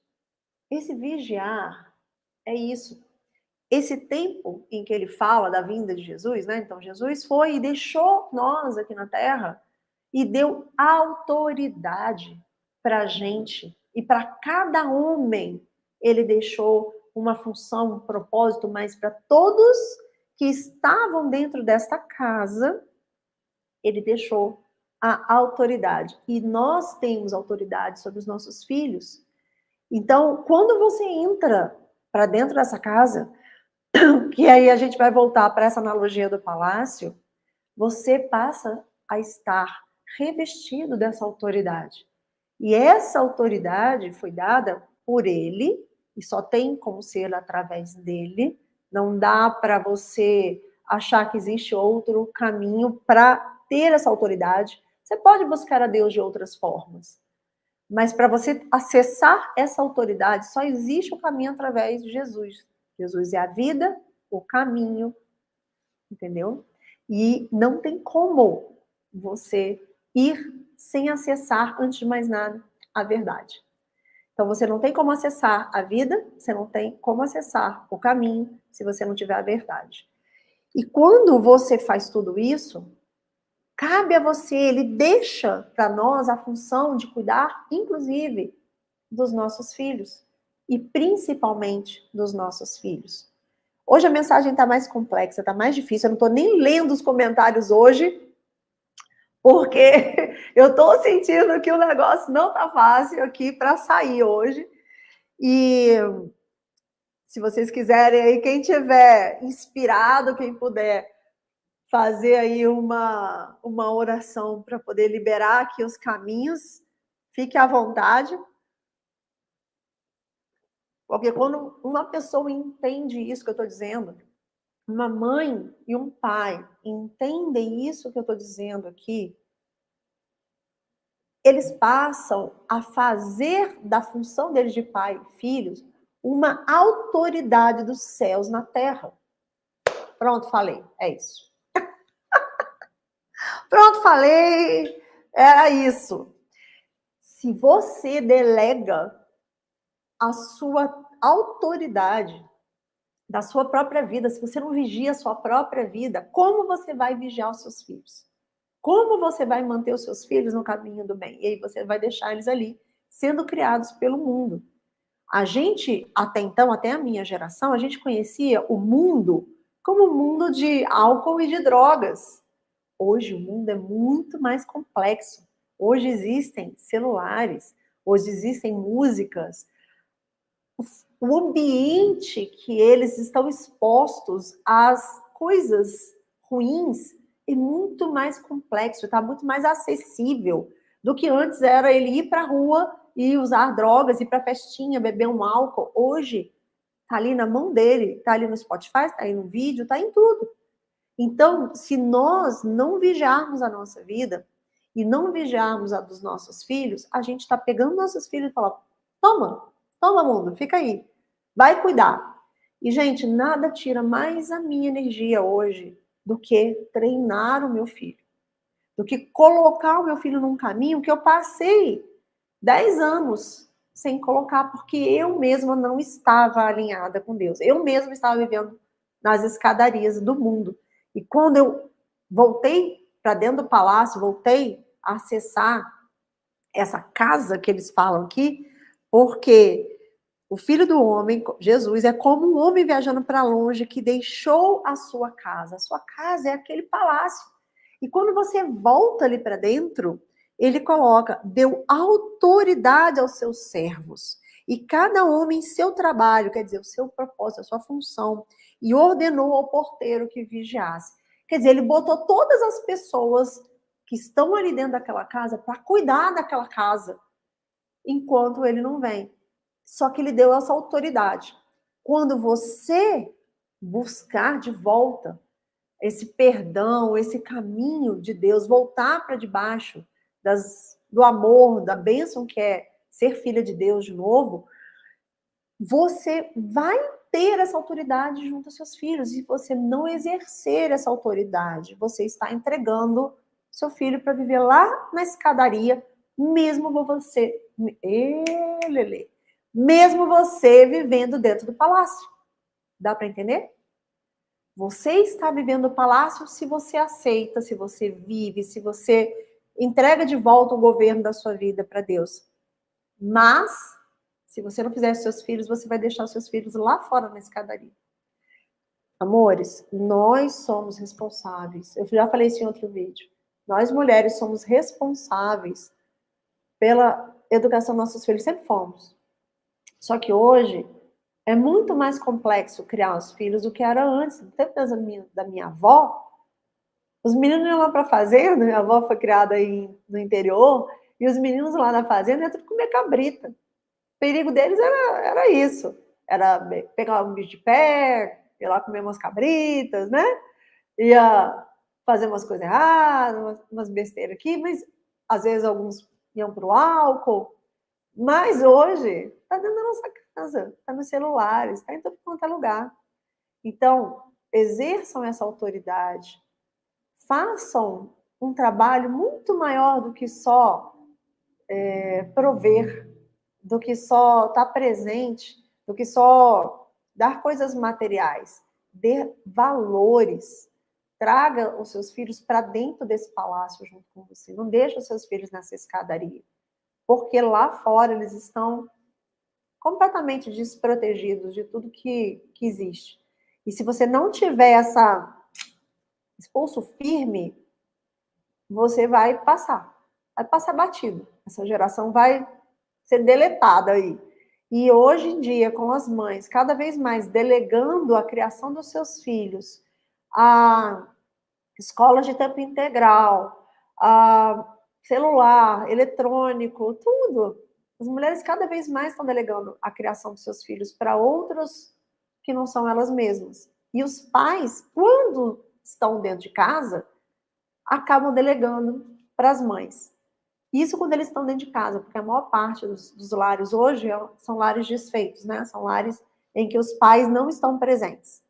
esse vigiar é isso. Esse tempo em que ele fala da vinda de Jesus, né? Então, Jesus foi e deixou nós aqui na Terra e deu autoridade para a gente. E para cada homem, ele deixou uma função, um propósito, mas para todos que estavam dentro desta casa, ele deixou a autoridade. E nós temos autoridade sobre os nossos filhos. Então, quando você entra para dentro dessa casa, que aí a gente vai voltar para essa analogia do palácio, você passa a estar revestido dessa autoridade. E essa autoridade foi dada por ele, e só tem como ser através dele. Não dá para você achar que existe outro caminho para ter essa autoridade. Você pode buscar a Deus de outras formas. Mas para você acessar essa autoridade, só existe o caminho através de Jesus. Jesus é a vida, o caminho, entendeu? E não tem como você ir sem acessar, antes de mais nada, a verdade. Então, você não tem como acessar a vida, você não tem como acessar o caminho, se você não tiver a verdade. E quando você faz tudo isso, cabe a você, ele deixa para nós a função de cuidar, inclusive, dos nossos filhos. E principalmente dos nossos filhos. Hoje a mensagem está mais complexa, está mais difícil. Eu não estou nem lendo os comentários hoje, porque eu estou sentindo que o negócio não está fácil aqui para sair hoje. E se vocês quiserem aí, quem tiver inspirado, quem puder fazer aí uma oração para poder liberar aqui os caminhos, fique à vontade. Porque quando uma pessoa entende isso que eu estou dizendo, uma mãe e um pai entendem isso que eu estou dizendo aqui, eles passam a fazer da função deles de pai e filhos uma autoridade dos céus na terra. Pronto, falei. É isso. Pronto, falei. Era isso. Se você delega a sua autoridade da sua própria vida, se você não vigia a sua própria vida, como você vai vigiar os seus filhos? Como você vai manter os seus filhos no caminho do bem? E aí você vai deixar eles ali sendo criados pelo mundo. A gente, até então, até a minha geração, a gente conhecia o mundo como um mundo de álcool e de drogas. Hoje o mundo é muito mais complexo. Hoje existem celulares, hoje existem músicas. O ambiente que eles estão expostos às coisas ruins é muito mais complexo, está muito mais acessível do que antes era ele ir para a rua e usar drogas, ir para festinha, beber um álcool. Hoje está ali na mão dele, está ali no Spotify, está aí no vídeo, está em tudo. Então, se nós não vigiarmos a nossa vida e não vigiarmos a dos nossos filhos, a gente está pegando nossos filhos e falando, toma mundo, fica aí, vai cuidar. E, gente, nada tira mais a minha energia hoje do que treinar o meu filho, do que colocar o meu filho num caminho que eu passei 10 anos sem colocar, porque eu mesma não estava alinhada com Deus. Eu mesma estava vivendo nas escadarias do mundo. E quando eu voltei para dentro do palácio, voltei a acessar essa casa que eles falam aqui, porque o Filho do Homem, Jesus, é como um homem viajando para longe que deixou a sua casa. A sua casa é aquele palácio. E quando você volta ali para dentro, ele coloca, deu autoridade aos seus servos. E cada homem seu trabalho, quer dizer, o seu propósito, a sua função. E ordenou ao porteiro que vigiasse. Quer dizer, ele botou todas as pessoas que estão ali dentro daquela casa para cuidar daquela casa, enquanto ele não vem. Só que ele deu essa autoridade. Quando você buscar de volta esse perdão, esse caminho de Deus, voltar para debaixo do amor, da bênção que é ser filha de Deus de novo, você vai ter essa autoridade junto aos seus filhos. E você não exercer essa autoridade, você está entregando seu filho para viver lá na escadaria, mesmo você... Lelê, mesmo você vivendo dentro do palácio. Dá para entender? Você está vivendo o palácio se você aceita, se você vive, se você entrega de volta o governo da sua vida para Deus. Mas, se você não fizer seus filhos, você vai deixar os seus filhos lá fora na escadaria. Amores, nós somos responsáveis. Eu já falei isso em outro vídeo. Nós, mulheres, somos responsáveis pela educação dos nossos filhos. Sempre fomos. Só que hoje é muito mais complexo criar os filhos do que era antes. No tempo da minha avó, os meninos iam lá para a fazenda, minha avó foi criada aí no interior, e os meninos lá na fazenda iam tudo comer cabrita. O perigo deles era isso. Era pegar um bicho de pé, ir lá comer umas cabritas, né? Ia fazer umas coisas erradas, umas besteiras aqui, mas às vezes alguns iam para o álcool. Mas hoje, está dentro da nossa casa, está nos celulares, está em todo quanto é lugar. Então, exerçam essa autoridade. Façam um trabalho muito maior do que só prover, do que só estar presente, do que só dar coisas materiais. Dê valores. Traga os seus filhos para dentro desse palácio junto com você. Não deixe os seus filhos nessa escadaria. Porque lá fora eles estão completamente desprotegidos de tudo que existe. E se você não tiver esse pulso firme, você vai passar batido. Essa geração vai ser deletada aí. E hoje em dia, com as mães cada vez mais delegando a criação dos seus filhos a escolas de tempo integral, a celular, eletrônico, tudo. As mulheres cada vez mais estão delegando a criação dos seus filhos para outros que não são elas mesmas. E os pais, quando estão dentro de casa, acabam delegando para as mães. Isso quando eles estão dentro de casa, porque a maior parte dos lares hoje são lares desfeitos, né? São lares em que os pais não estão presentes,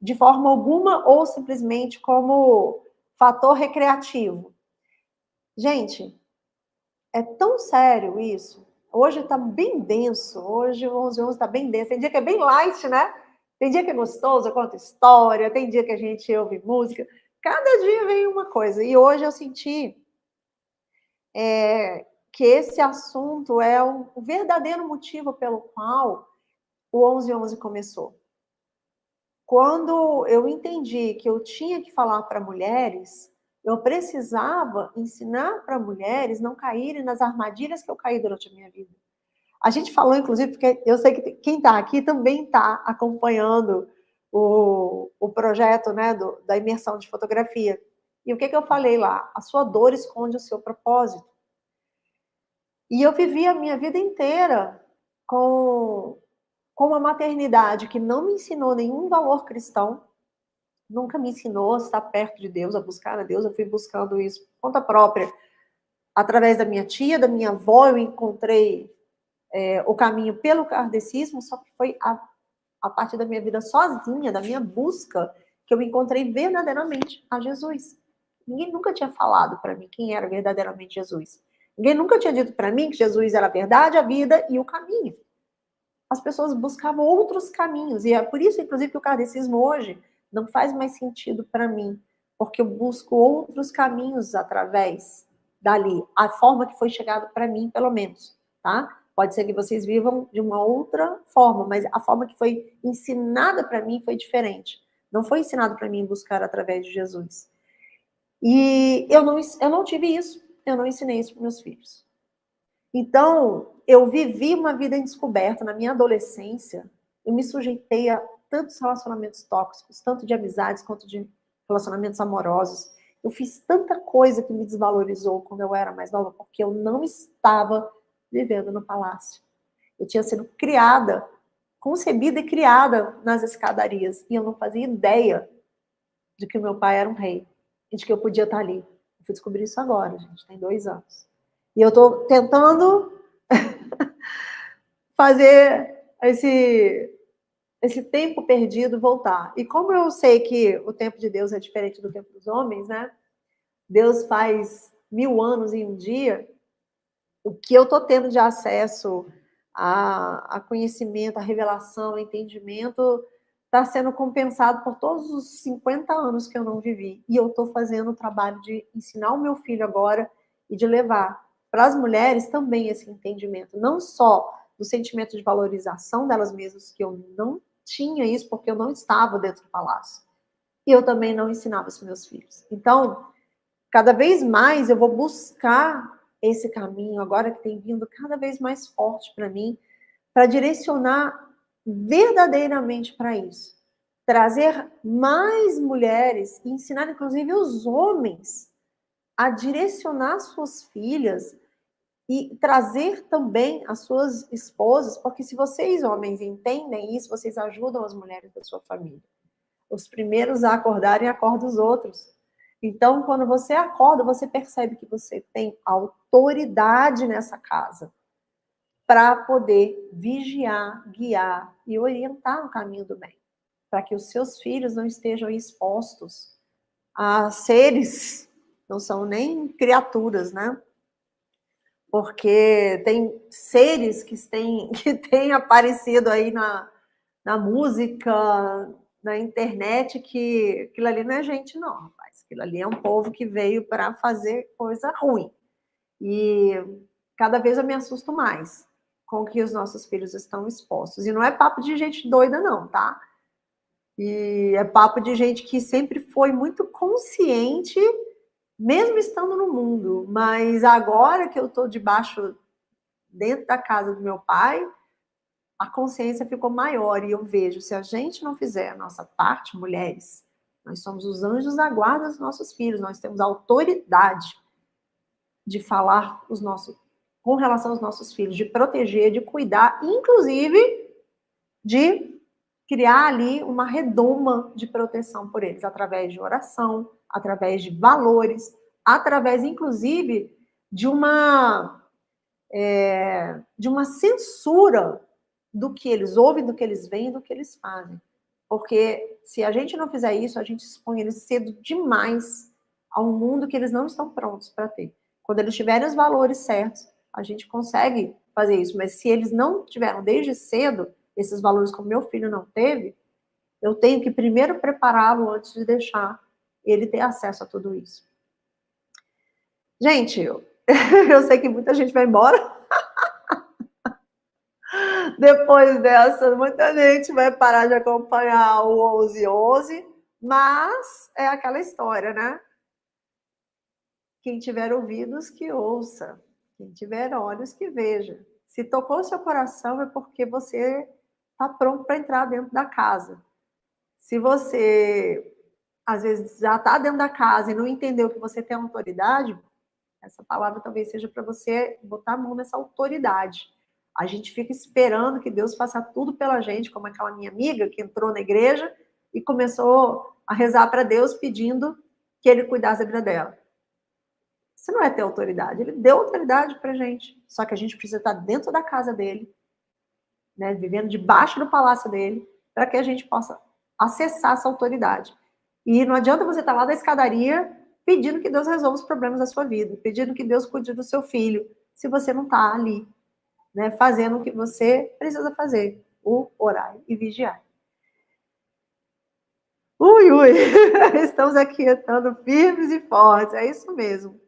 de forma alguma ou simplesmente como fator recreativo. Gente, é tão sério isso. Hoje está bem denso, hoje o 11 está bem denso. Tem dia que é bem light, né? Tem dia que é gostoso, eu conto história, tem dia que a gente ouve música. cada dia vem uma coisa. E hoje eu senti que esse assunto é o verdadeiro motivo pelo qual o 11-11 começou. Quando eu entendi que eu tinha que falar para mulheres, eu precisava ensinar para mulheres não caírem nas armadilhas que eu caí durante a minha vida. A gente falou, inclusive, porque eu sei que quem está aqui também está acompanhando o projeto, né, da imersão de fotografia. E o que eu falei lá? A sua dor esconde o seu propósito. E eu vivi a minha vida inteira com uma maternidade que não me ensinou nenhum valor cristão, nunca me ensinou a estar perto de Deus, a buscar a Deus. Eu fui buscando isso por conta própria. Através da minha tia, da minha avó, eu encontrei o caminho pelo kardecismo, só que foi a partir da minha vida sozinha, da minha busca, que eu encontrei verdadeiramente a Jesus. Ninguém nunca tinha falado para mim quem era verdadeiramente Jesus. Ninguém nunca tinha dito para mim que Jesus era a verdade, a vida e o caminho. As pessoas buscavam outros caminhos, e é por isso, inclusive, que o kardecismo hoje não faz mais sentido para mim, porque eu busco outros caminhos através dali, a forma que foi chegado para mim, pelo menos, tá? Pode ser que vocês vivam de uma outra forma, mas a forma que foi ensinada para mim foi diferente. Não foi ensinado para mim buscar através de Jesus. E eu não tive isso, eu não ensinei isso para meus filhos. Então, eu vivi uma vida em descoberta na minha adolescência. Eu me sujeitei a tantos relacionamentos tóxicos, tanto de amizades quanto de relacionamentos amorosos. Eu fiz tanta coisa que me desvalorizou quando eu era mais nova, porque eu não estava vivendo no palácio. Eu tinha sido criada, concebida e criada nas escadarias, e eu não fazia ideia de que o meu pai era um rei e de que eu podia estar ali. Eu fui descobrir isso agora, gente, tem 2 anos. E eu estou tentando fazer esse tempo perdido voltar. E como eu sei que o tempo de Deus é diferente do tempo dos homens, né? Deus faz 1000 anos em um dia. O que eu estou tendo de acesso a conhecimento, a revelação, a entendimento, está sendo compensado por todos os 50 anos que eu não vivi. E eu estou fazendo o trabalho de ensinar o meu filho agora e de levar para as mulheres também esse entendimento, não só do sentimento de valorização delas mesmas, que eu não tinha isso porque eu não estava dentro do palácio. E eu também não ensinava os meus filhos. Então, cada vez mais eu vou buscar esse caminho, agora que tem vindo cada vez mais forte para mim, para direcionar verdadeiramente para isso. Trazer mais mulheres e ensinar, inclusive, os homens a direcionar suas filhas e trazer também as suas esposas, porque se vocês, homens, entendem isso, vocês ajudam as mulheres da sua família. Os primeiros a acordarem, acordam os outros. Então, quando você acorda, você percebe que você tem autoridade nessa casa para poder vigiar, guiar e orientar no caminho do bem, para que os seus filhos não estejam expostos a seres, não são nem criaturas, né? Porque tem seres que têm aparecido aí na música, na internet, que aquilo ali não é gente, não, rapaz. Aquilo ali é um povo que veio para fazer coisa ruim. E cada vez eu me assusto mais com o que os nossos filhos estão expostos. E não é papo de gente doida, não, tá? E é papo de gente que sempre foi muito consciente, mesmo estando no mundo. Mas agora que eu estou dentro da casa do meu pai, a consciência ficou maior e eu vejo, se a gente não fizer a nossa parte, mulheres, nós somos os anjos da guarda dos nossos filhos, nós temos a autoridade de falar com relação aos nossos filhos, de proteger, de cuidar, inclusive de criar ali uma redoma de proteção por eles, através de oração, através de valores, através, inclusive, de uma censura do que eles ouvem, do que eles veem, do que eles fazem. Porque se a gente não fizer isso, a gente expõe eles cedo demais a um mundo que eles não estão prontos para ter. Quando eles tiverem os valores certos, a gente consegue fazer isso. Mas se eles não tiveram desde cedo esses valores como meu filho não teve, eu tenho que primeiro prepará-lo antes de deixar ele ter acesso a tudo isso. Gente, eu sei que muita gente vai embora. Depois dessa, muita gente vai parar de acompanhar o 1111, mas é aquela história, né? Quem tiver ouvidos, que ouça. Quem tiver olhos, que veja. Se tocou seu coração, é porque você está pronto para entrar dentro da casa. Se você, às vezes, já está dentro da casa e não entendeu que você tem autoridade, essa palavra talvez seja para você botar a mão nessa autoridade. A gente fica esperando que Deus faça tudo pela gente, como aquela minha amiga que entrou na igreja e começou a rezar para Deus pedindo que ele cuidasse da vida dela. Isso não é ter autoridade. Ele deu autoridade pra gente. Só que a gente precisa estar dentro da casa dele, né, vivendo debaixo do palácio dele, para que a gente possa acessar essa autoridade. E não adianta você estar lá da escadaria pedindo que Deus resolva os problemas da sua vida, pedindo que Deus cuide do seu filho, se você não está ali, né, fazendo o que você precisa fazer, o orar e vigiar. Ui, ui, estamos aqui entrando firmes e fortes, é isso mesmo.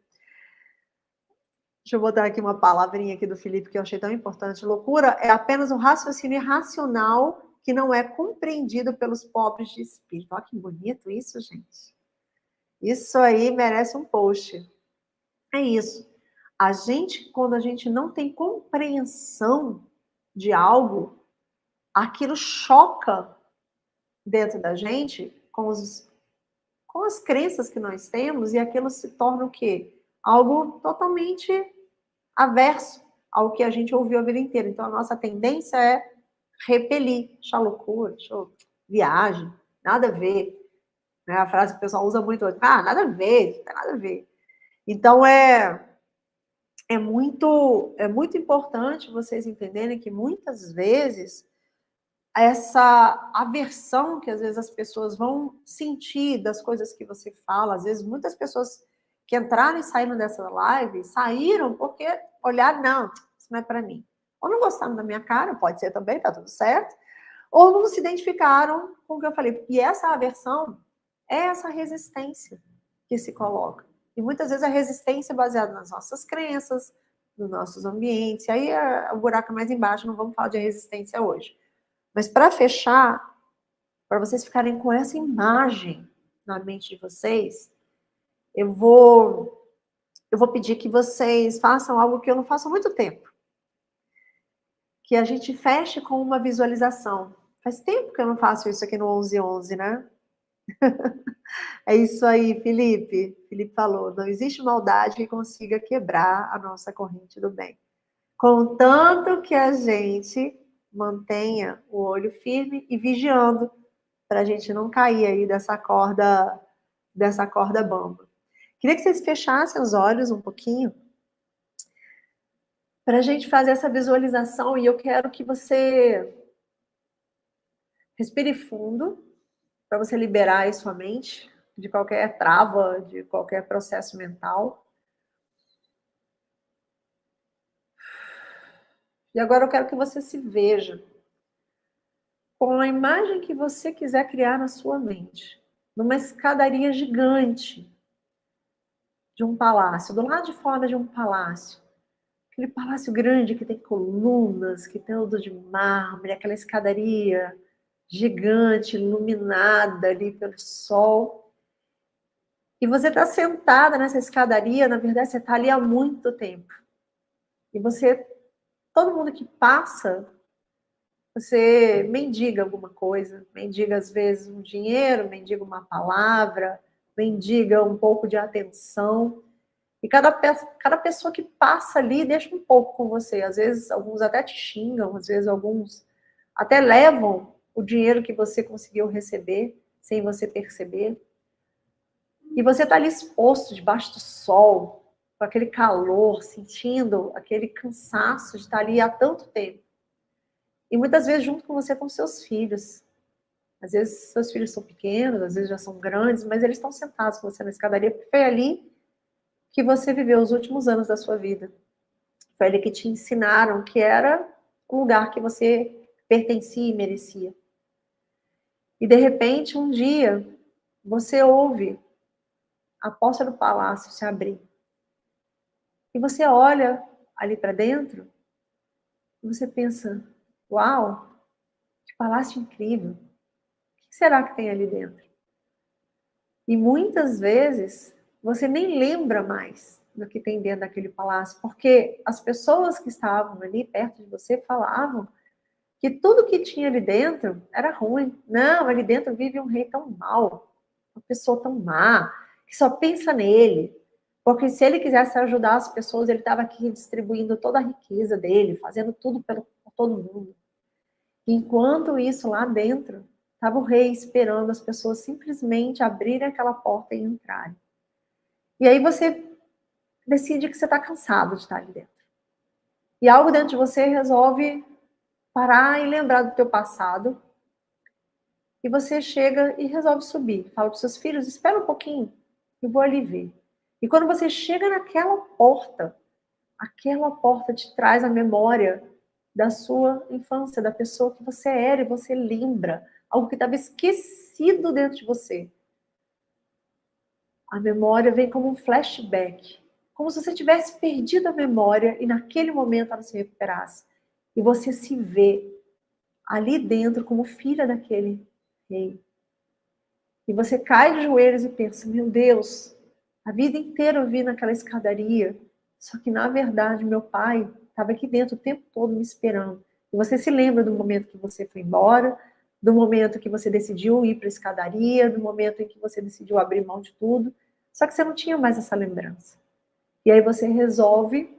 Deixa eu botar aqui uma palavrinha aqui do Felipe que eu achei tão importante. Loucura é apenas um raciocínio irracional que não é compreendido pelos pobres de espírito. Olha que bonito isso, gente. Isso aí merece um post. É isso. A gente, quando a gente não tem compreensão de algo, aquilo choca dentro da gente com as crenças que nós temos e aquilo se torna o quê? Algo totalmente averso ao que a gente ouviu a vida inteira. Então, a nossa tendência é repelir. Achar loucura, viagem, nada a ver. Né? A frase que o pessoal usa muito hoje, nada a ver, não tem nada a ver. Então, é muito importante vocês entenderem que muitas vezes essa aversão que às vezes as pessoas vão sentir das coisas que você fala, às vezes muitas pessoas que entraram e saíram dessa live, saíram porque olharam, não, isso não é para mim. Ou não gostaram da minha cara, pode ser também, tá tudo certo. Ou não se identificaram com o que eu falei. E essa aversão é essa resistência que se coloca. E muitas vezes a resistência é baseada nas nossas crenças, nos nossos ambientes. E aí o buraco é mais embaixo, não vamos falar de resistência hoje. Mas para fechar, para vocês ficarem com essa imagem na mente de vocês, eu vou pedir que vocês façam algo que eu não faço há muito tempo. Que a gente feche com uma visualização. Faz tempo que eu não faço isso aqui no 1111, né? É isso aí, Felipe. Felipe falou, não existe maldade que consiga quebrar a nossa corrente do bem. Contanto que a gente mantenha o olho firme e vigiando para a gente não cair aí dessa corda bamba. Queria que vocês fechassem os olhos um pouquinho para a gente fazer essa visualização e eu quero que você respire fundo para você liberar aí sua mente de qualquer trava, de qualquer processo mental. E agora eu quero que você se veja com a imagem que você quiser criar na sua mente, numa escadaria gigante de um palácio, do lado de fora de um palácio. Aquele palácio grande que tem colunas, que tem tudo de mármore, aquela escadaria gigante, iluminada ali pelo sol. E você está sentada nessa escadaria, na verdade você está ali há muito tempo. E todo mundo que passa, você mendiga alguma coisa, mendiga às vezes um dinheiro, mendiga uma palavra, mendiga um pouco de atenção. E cada pessoa que passa ali deixa um pouco com você. Às vezes, alguns até te xingam, às vezes, alguns até levam o dinheiro que você conseguiu receber, sem você perceber. E você está ali exposto, debaixo do sol, com aquele calor, sentindo aquele cansaço de estar ali há tanto tempo. E muitas vezes junto com você estão seus filhos. Às vezes, seus filhos são pequenos, às vezes já são grandes, mas eles estão sentados com você na escadaria, porque foi ali que você viveu os últimos anos da sua vida. Foi ali que te ensinaram que era um lugar que você pertencia e merecia. E de repente, um dia, você ouve a porta do palácio se abrir. E você olha ali para dentro e você pensa, uau, que palácio incrível. O que será que tem ali dentro? E muitas vezes você nem lembra mais do que tem dentro daquele palácio, porque as pessoas que estavam ali perto de você falavam que tudo que tinha ali dentro era ruim. Não, ali dentro vive um rei tão mau, uma pessoa tão má, que só pensa nele. Porque se ele quisesse ajudar as pessoas, ele estava aqui distribuindo toda a riqueza dele, fazendo tudo por todo mundo. Enquanto isso, lá dentro, estava o rei esperando as pessoas simplesmente abrirem aquela porta e entrarem. E aí você decide que você está cansado de estar ali dentro. E algo dentro de você resolve parar e lembrar do teu passado. E você chega e resolve subir. Fala para os seus filhos, espera um pouquinho, eu vou ali ver. E quando você chega naquela porta, aquela porta te traz a memória da sua infância, da pessoa que você era, e você lembra algo que estava esquecido dentro de você. A memória vem como um flashback, como se você tivesse perdido a memória e naquele momento ela se recuperasse. E você se vê ali dentro como filha daquele rei. E você cai de joelhos e pensa, meu Deus, a vida inteira eu vi naquela escadaria, só que na verdade meu pai estava aqui dentro o tempo todo me esperando. E você se lembra do momento que você foi embora, do momento que você decidiu ir para a escadaria, do momento em que você decidiu abrir mão de tudo, só que você não tinha mais essa lembrança. E aí você resolve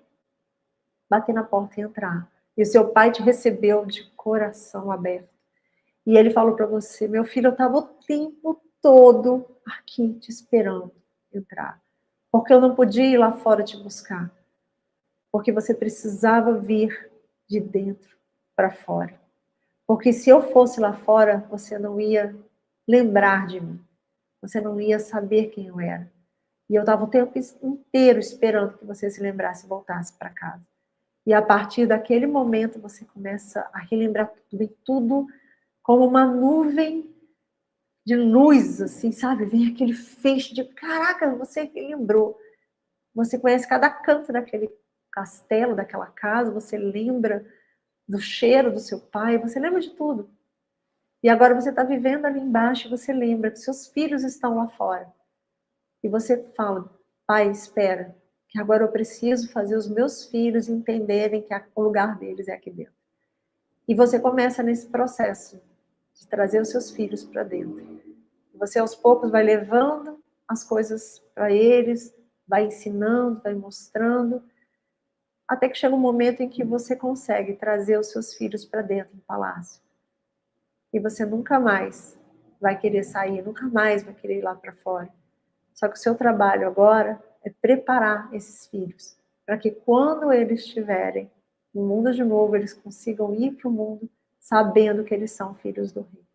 bater na porta e entrar. E o seu pai te recebeu de coração aberto. E ele falou para você, meu filho, eu estava o tempo todo aqui te esperando entrar. Porque eu não podia ir lá fora te buscar. Porque você precisava vir de dentro para fora. Porque se eu fosse lá fora, você não ia lembrar de mim. Você não ia saber quem eu era. E eu estava o tempo inteiro esperando que você se lembrasse e voltasse para casa. E a partir daquele momento você começa a relembrar tudo, e tudo como uma nuvem de luz, assim, sabe? Vem aquele feixe de, caraca, você lembrou. Você conhece cada canto daquele castelo, daquela casa, você lembra do cheiro do seu pai, você lembra de tudo. E agora você está vivendo ali embaixo e você lembra que seus filhos estão lá fora. E você fala, pai, espera, que agora eu preciso fazer os meus filhos entenderem que o lugar deles é aqui dentro. E você começa nesse processo de trazer os seus filhos para dentro. Você aos poucos vai levando as coisas para eles, vai ensinando, vai mostrando, até que chega um momento em que você consegue trazer os seus filhos para dentro do palácio. E você nunca mais vai querer sair, nunca mais vai querer ir lá para fora. Só que o seu trabalho agora é preparar esses filhos para que quando eles estiverem no mundo de novo, eles consigam ir para o mundo sabendo que eles são filhos do rei.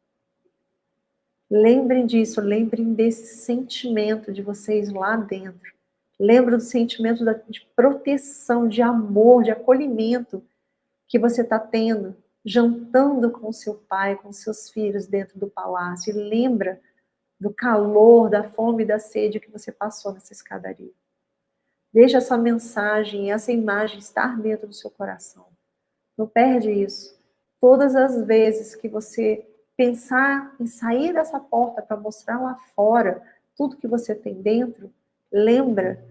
Lembrem disso, lembrem desse sentimento de vocês lá dentro. Lembrem do sentimento de proteção, de amor, de acolhimento que você está tendo, jantando com seu pai, com seus filhos dentro do palácio. E lembra do calor, da fome e da sede que você passou nessa escadaria. Deixa essa mensagem, essa imagem estar dentro do seu coração. Não perde isso. Todas as vezes que você pensar em sair dessa porta para mostrar lá fora tudo que você tem dentro, lembra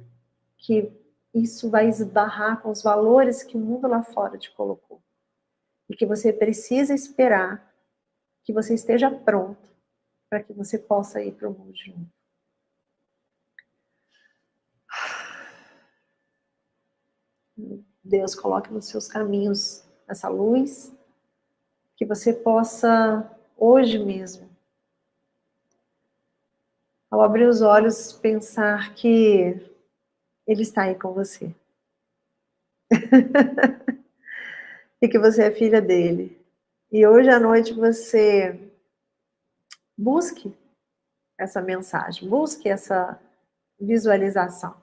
que isso vai esbarrar com os valores que o mundo lá fora te colocou. E que você precisa esperar que você esteja pronto para que você possa ir para o mundo de novo. Deus coloque nos seus caminhos essa luz, que você possa, hoje mesmo, ao abrir os olhos, pensar que Ele está aí com você. E que você é filha dele. E hoje à noite você busque essa mensagem, busque essa visualização,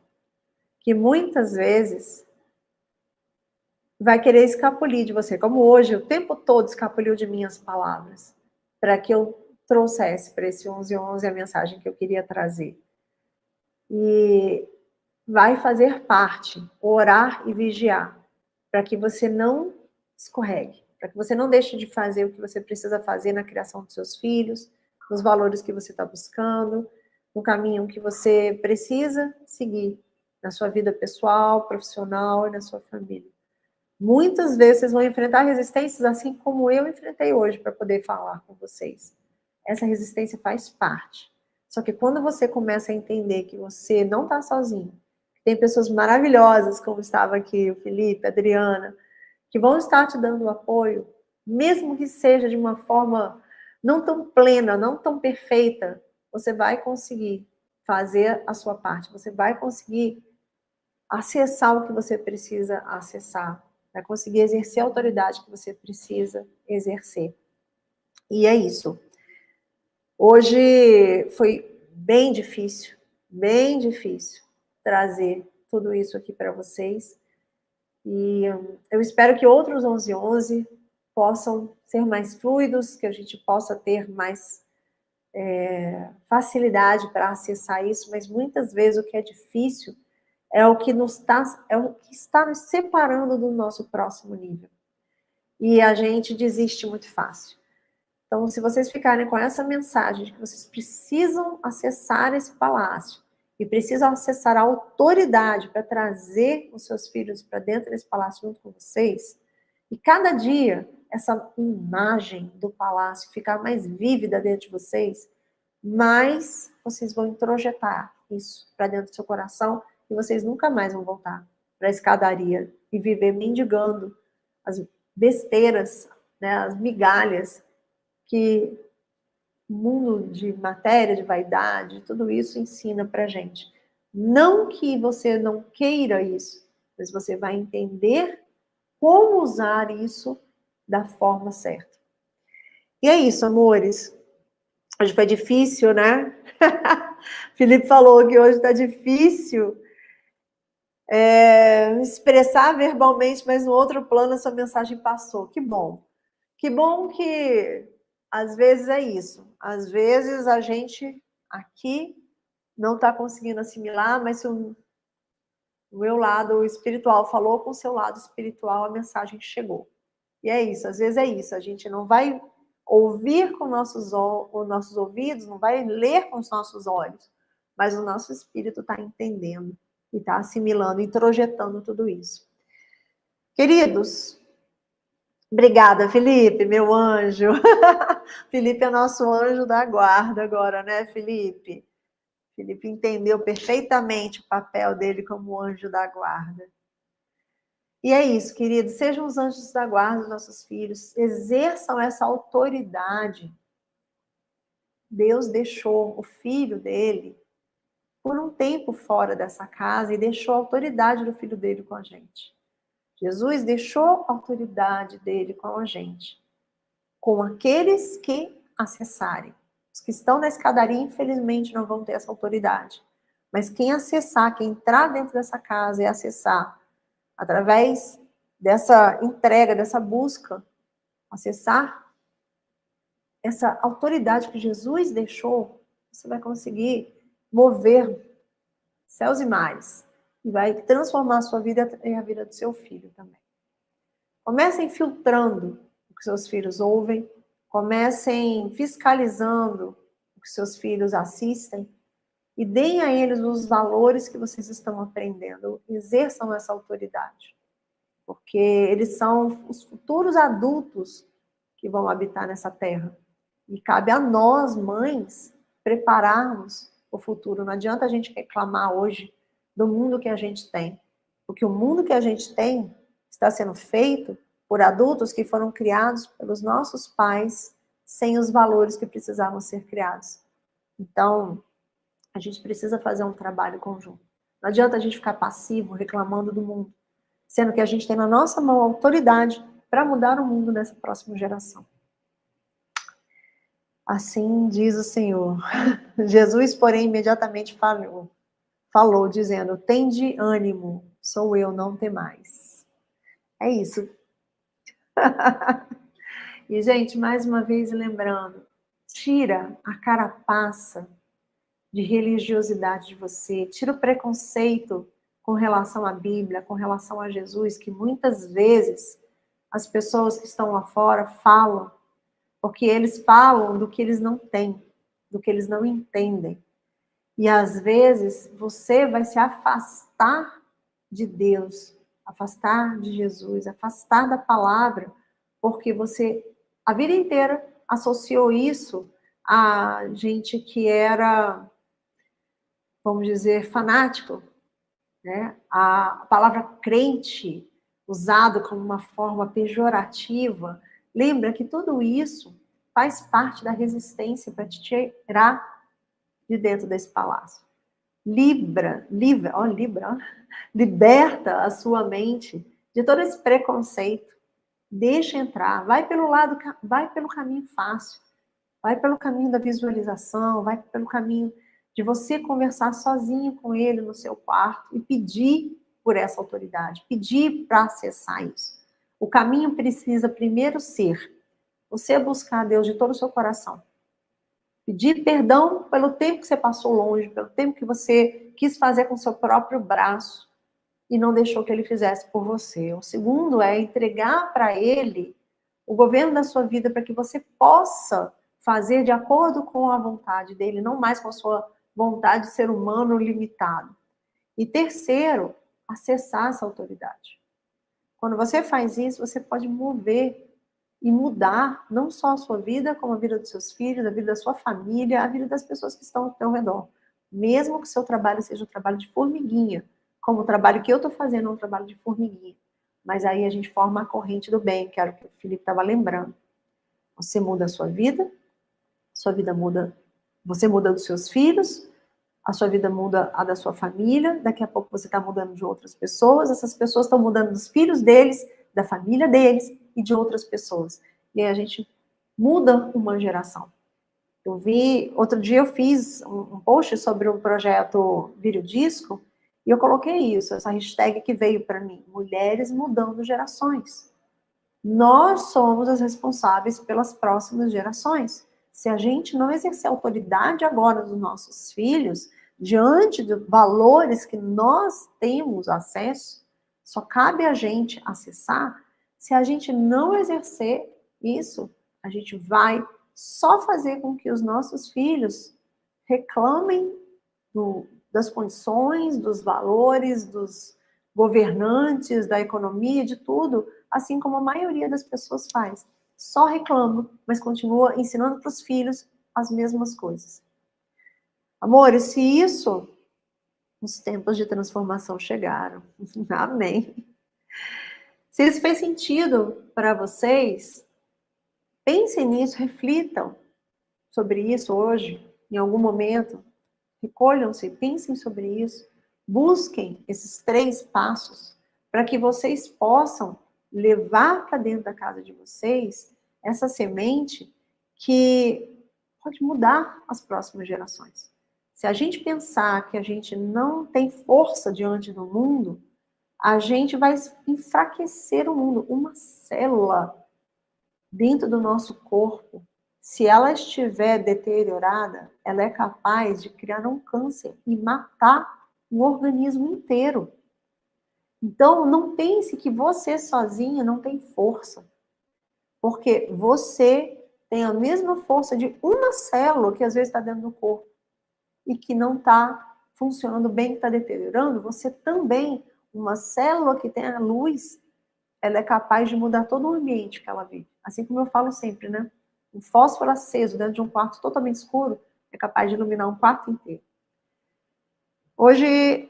que muitas vezes vai querer escapulir de você, como hoje, o tempo todo escapuliu de minhas palavras, para que eu trouxesse para esse 11:11 a mensagem que eu queria trazer. E vai fazer parte, orar e vigiar, para que você não escorregue, para que você não deixe de fazer o que você precisa fazer na criação dos seus filhos, nos valores que você está buscando, no caminho que você precisa seguir na sua vida pessoal, profissional e na sua família. Muitas vezes vocês vão enfrentar resistências assim como eu enfrentei hoje para poder falar com vocês. Essa resistência faz parte. Só que quando você começa a entender que você não está sozinho, tem pessoas maravilhosas, como estava aqui o Felipe, a Adriana, que vão estar te dando apoio, mesmo que seja de uma forma não tão plena, não tão perfeita, você vai conseguir fazer a sua parte, você vai conseguir acessar o que você precisa acessar, vai conseguir exercer a autoridade que você precisa exercer. E é isso. Hoje foi bem difícil trazer tudo isso aqui para vocês. E eu espero que outros 11 possam ser mais fluidos, que a gente possa ter mais facilidade para acessar isso, mas muitas vezes o que é difícil é o que está nos separando do nosso próximo nível. E a gente desiste muito fácil. Então, se vocês ficarem com essa mensagem de que vocês precisam acessar esse palácio e precisam acessar a autoridade para trazer os seus filhos para dentro desse palácio junto com vocês, e cada dia essa imagem do palácio ficar mais vívida dentro de vocês, mais vocês vão introjetar isso para dentro do seu coração e vocês nunca mais vão voltar para a escadaria e viver mendigando as besteiras, né, as migalhas que o mundo de matéria, de vaidade, tudo isso ensina pra gente. Não que você não queira isso, mas você vai entender como usar isso da forma certa. E é isso, amores. Hoje foi difícil, né? Felipe falou que hoje tá difícil expressar verbalmente, mas no outro plano a sua mensagem passou. Que bom. Que bom que às vezes é isso. Às vezes a gente aqui não está conseguindo assimilar, mas se o meu lado espiritual falou com o seu lado espiritual, a mensagem chegou. E é isso, às vezes é isso. A gente não vai ouvir com nossos ouvidos, não vai ler com os nossos olhos, mas o nosso espírito está entendendo e está assimilando, introjetando tudo isso. Queridos, obrigada, Felipe, meu anjo. Felipe é nosso anjo da guarda agora, né, Felipe? Felipe entendeu perfeitamente o papel dele como anjo da guarda. E é isso, queridos. Sejam os anjos da guarda dos nossos filhos. Exerçam essa autoridade. Deus deixou o filho dele por um tempo fora dessa casa e deixou a autoridade do filho dele com a gente. Jesus deixou a autoridade dele com a gente, com aqueles que acessarem. Os que estão na escadaria, infelizmente, não vão ter essa autoridade. Mas quem acessar, quem entrar dentro dessa casa e acessar, através dessa entrega, dessa busca, acessar essa autoridade que Jesus deixou, você vai conseguir mover céus e mares. E vai transformar a sua vida e a vida do seu filho também. Comecem filtrando o que seus filhos ouvem, comecem fiscalizando o que seus filhos assistem e deem a eles os valores que vocês estão aprendendo. Exerçam essa autoridade, porque eles são os futuros adultos que vão habitar nessa terra. E cabe a nós, mães, prepararmos o futuro. Não adianta a gente reclamar hoje do mundo que a gente tem, porque o mundo que a gente tem está sendo feito por adultos que foram criados pelos nossos pais sem os valores que precisavam ser criados. Então, a gente precisa fazer um trabalho conjunto. Não adianta a gente ficar passivo, reclamando do mundo, sendo que a gente tem na nossa mão a autoridade para mudar o mundo dessa próxima geração. Assim diz o Senhor. Jesus, porém, imediatamente falou dizendo: tende ânimo, sou eu, não temais. É isso. E, gente, mais uma vez lembrando, tira a carapaça de religiosidade de você, tira o preconceito com relação à Bíblia, com relação a Jesus, que muitas vezes as pessoas que estão lá fora falam, porque eles falam do que eles não têm, do que eles não entendem. E às vezes você vai se afastar de Deus, afastar de Jesus, afastar da palavra, porque você a vida inteira associou isso a gente que era, vamos dizer, fanático, né? A palavra crente, usado como uma forma pejorativa, lembra que tudo isso faz parte da resistência para te tirar de dentro desse palácio. Libra, liberta a sua mente de todo esse preconceito. Deixa entrar, vai pelo caminho fácil, vai pelo caminho da visualização, vai pelo caminho de você conversar sozinho com ele no seu quarto e pedir por essa autoridade, pedir para acessar isso. O caminho precisa primeiro ser você buscar Deus de todo o seu coração. Pedir perdão pelo tempo que você passou longe, pelo tempo que você quis fazer com o seu próprio braço e não deixou que ele fizesse por você. O segundo é entregar para ele o governo da sua vida para que você possa fazer de acordo com a vontade dele, não mais com a sua vontade de ser humano limitado. E terceiro, acessar essa autoridade. Quando você faz isso, você pode mover e mudar não só a sua vida, como a vida dos seus filhos, a vida da sua família, a vida das pessoas que estão ao seu redor. Mesmo que o seu trabalho seja um trabalho de formiguinha, como o trabalho que eu estou fazendo é um trabalho de formiguinha. Mas aí a gente forma a corrente do bem, que era o que o Felipe estava lembrando. Você muda a sua vida muda, você muda dos seus filhos, a sua vida muda a da sua família, daqui a pouco você está mudando de outras pessoas, essas pessoas estão mudando dos filhos deles, da família deles e de outras pessoas. E aí a gente muda uma geração. Outro dia eu fiz um post sobre um projeto Vire o Disco, e eu coloquei isso, essa hashtag que veio para mim, mulheres mudando gerações. Nós somos as responsáveis pelas próximas gerações. Se a gente não exercer autoridade agora dos nossos filhos, diante de valores que nós temos acesso, só cabe a gente acessar. Se a gente não exercer isso, a gente vai só fazer com que os nossos filhos reclamem das condições, dos valores, dos governantes, da economia, de tudo, assim como a maioria das pessoas faz. Só reclama, mas continua ensinando para os filhos as mesmas coisas. Amores, se isso, os tempos de transformação chegaram. Amém. Se isso fez sentido para vocês, pensem nisso, reflitam sobre isso hoje, em algum momento. Recolham-se, pensem sobre isso. Busquem esses 3 passos para que vocês possam levar para dentro da casa de vocês essa semente que pode mudar as próximas gerações. Se a gente pensar que a gente não tem força diante do mundo, a gente vai enfraquecer o mundo. Uma célula dentro do nosso corpo, se ela estiver deteriorada, ela é capaz de criar um câncer e matar o organismo inteiro. Então, não pense que você sozinha não tem força, porque você tem a mesma força de uma célula que às vezes está dentro do corpo e que não está funcionando bem, que está deteriorando. Você também, uma célula que tem a luz, ela é capaz de mudar todo o ambiente que ela vive. Assim como eu falo sempre, né? Um fósforo aceso dentro de um quarto totalmente escuro é capaz de iluminar um quarto inteiro. Hoje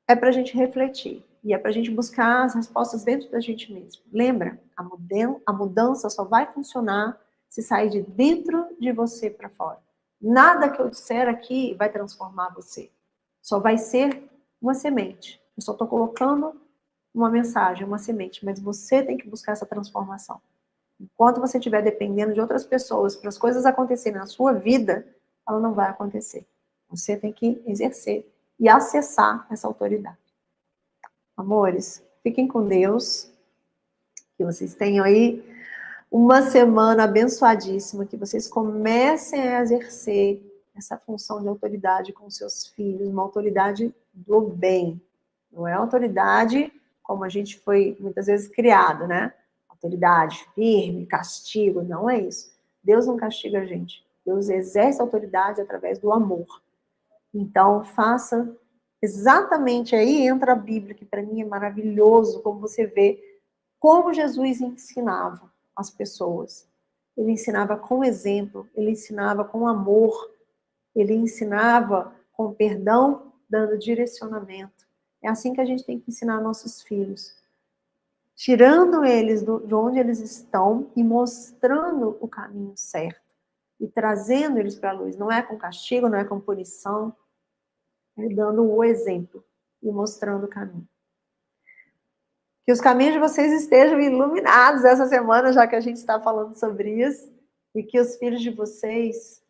é para a gente refletir e é para a gente buscar as respostas dentro da gente mesmo. Lembra, a mudança só vai funcionar se sair de dentro de você para fora. Nada que eu disser aqui vai transformar você. Só vai ser uma semente. Eu só estou colocando uma mensagem, uma semente, mas você tem que buscar essa transformação. Enquanto você estiver dependendo de outras pessoas para as coisas acontecerem na sua vida, ela não vai acontecer. Você tem que exercer e acessar essa autoridade. Amores, fiquem com Deus, que vocês tenham aí uma semana abençoadíssima, que vocês comecem a exercer essa função de autoridade com seus filhos, uma autoridade do bem. Não é autoridade como a gente foi muitas vezes criado, né? Autoridade firme, castigo, não é isso. Deus não castiga a gente. Deus exerce autoridade através do amor. Então, faça exatamente aí entra a Bíblia, que para mim é maravilhoso, como você vê como Jesus ensinava as pessoas. Ele ensinava com exemplo, ele ensinava com amor, ele ensinava com perdão, dando direcionamento. É assim que a gente tem que ensinar nossos filhos. Tirando eles de onde eles estão e mostrando o caminho certo. E trazendo eles para a luz. Não é com castigo, não é com punição. É dando o exemplo e mostrando o caminho. Que os caminhos de vocês estejam iluminados essa semana, já que a gente está falando sobre isso. E que os filhos de vocês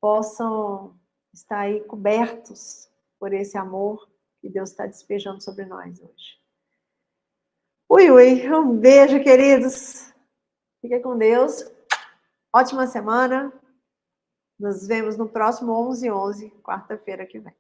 possam estar aí cobertos por esse amor que Deus está despejando sobre nós hoje. Ui, um beijo, queridos. Fiquem com Deus. Ótima semana. Nos vemos no próximo 11/11, quarta-feira que vem.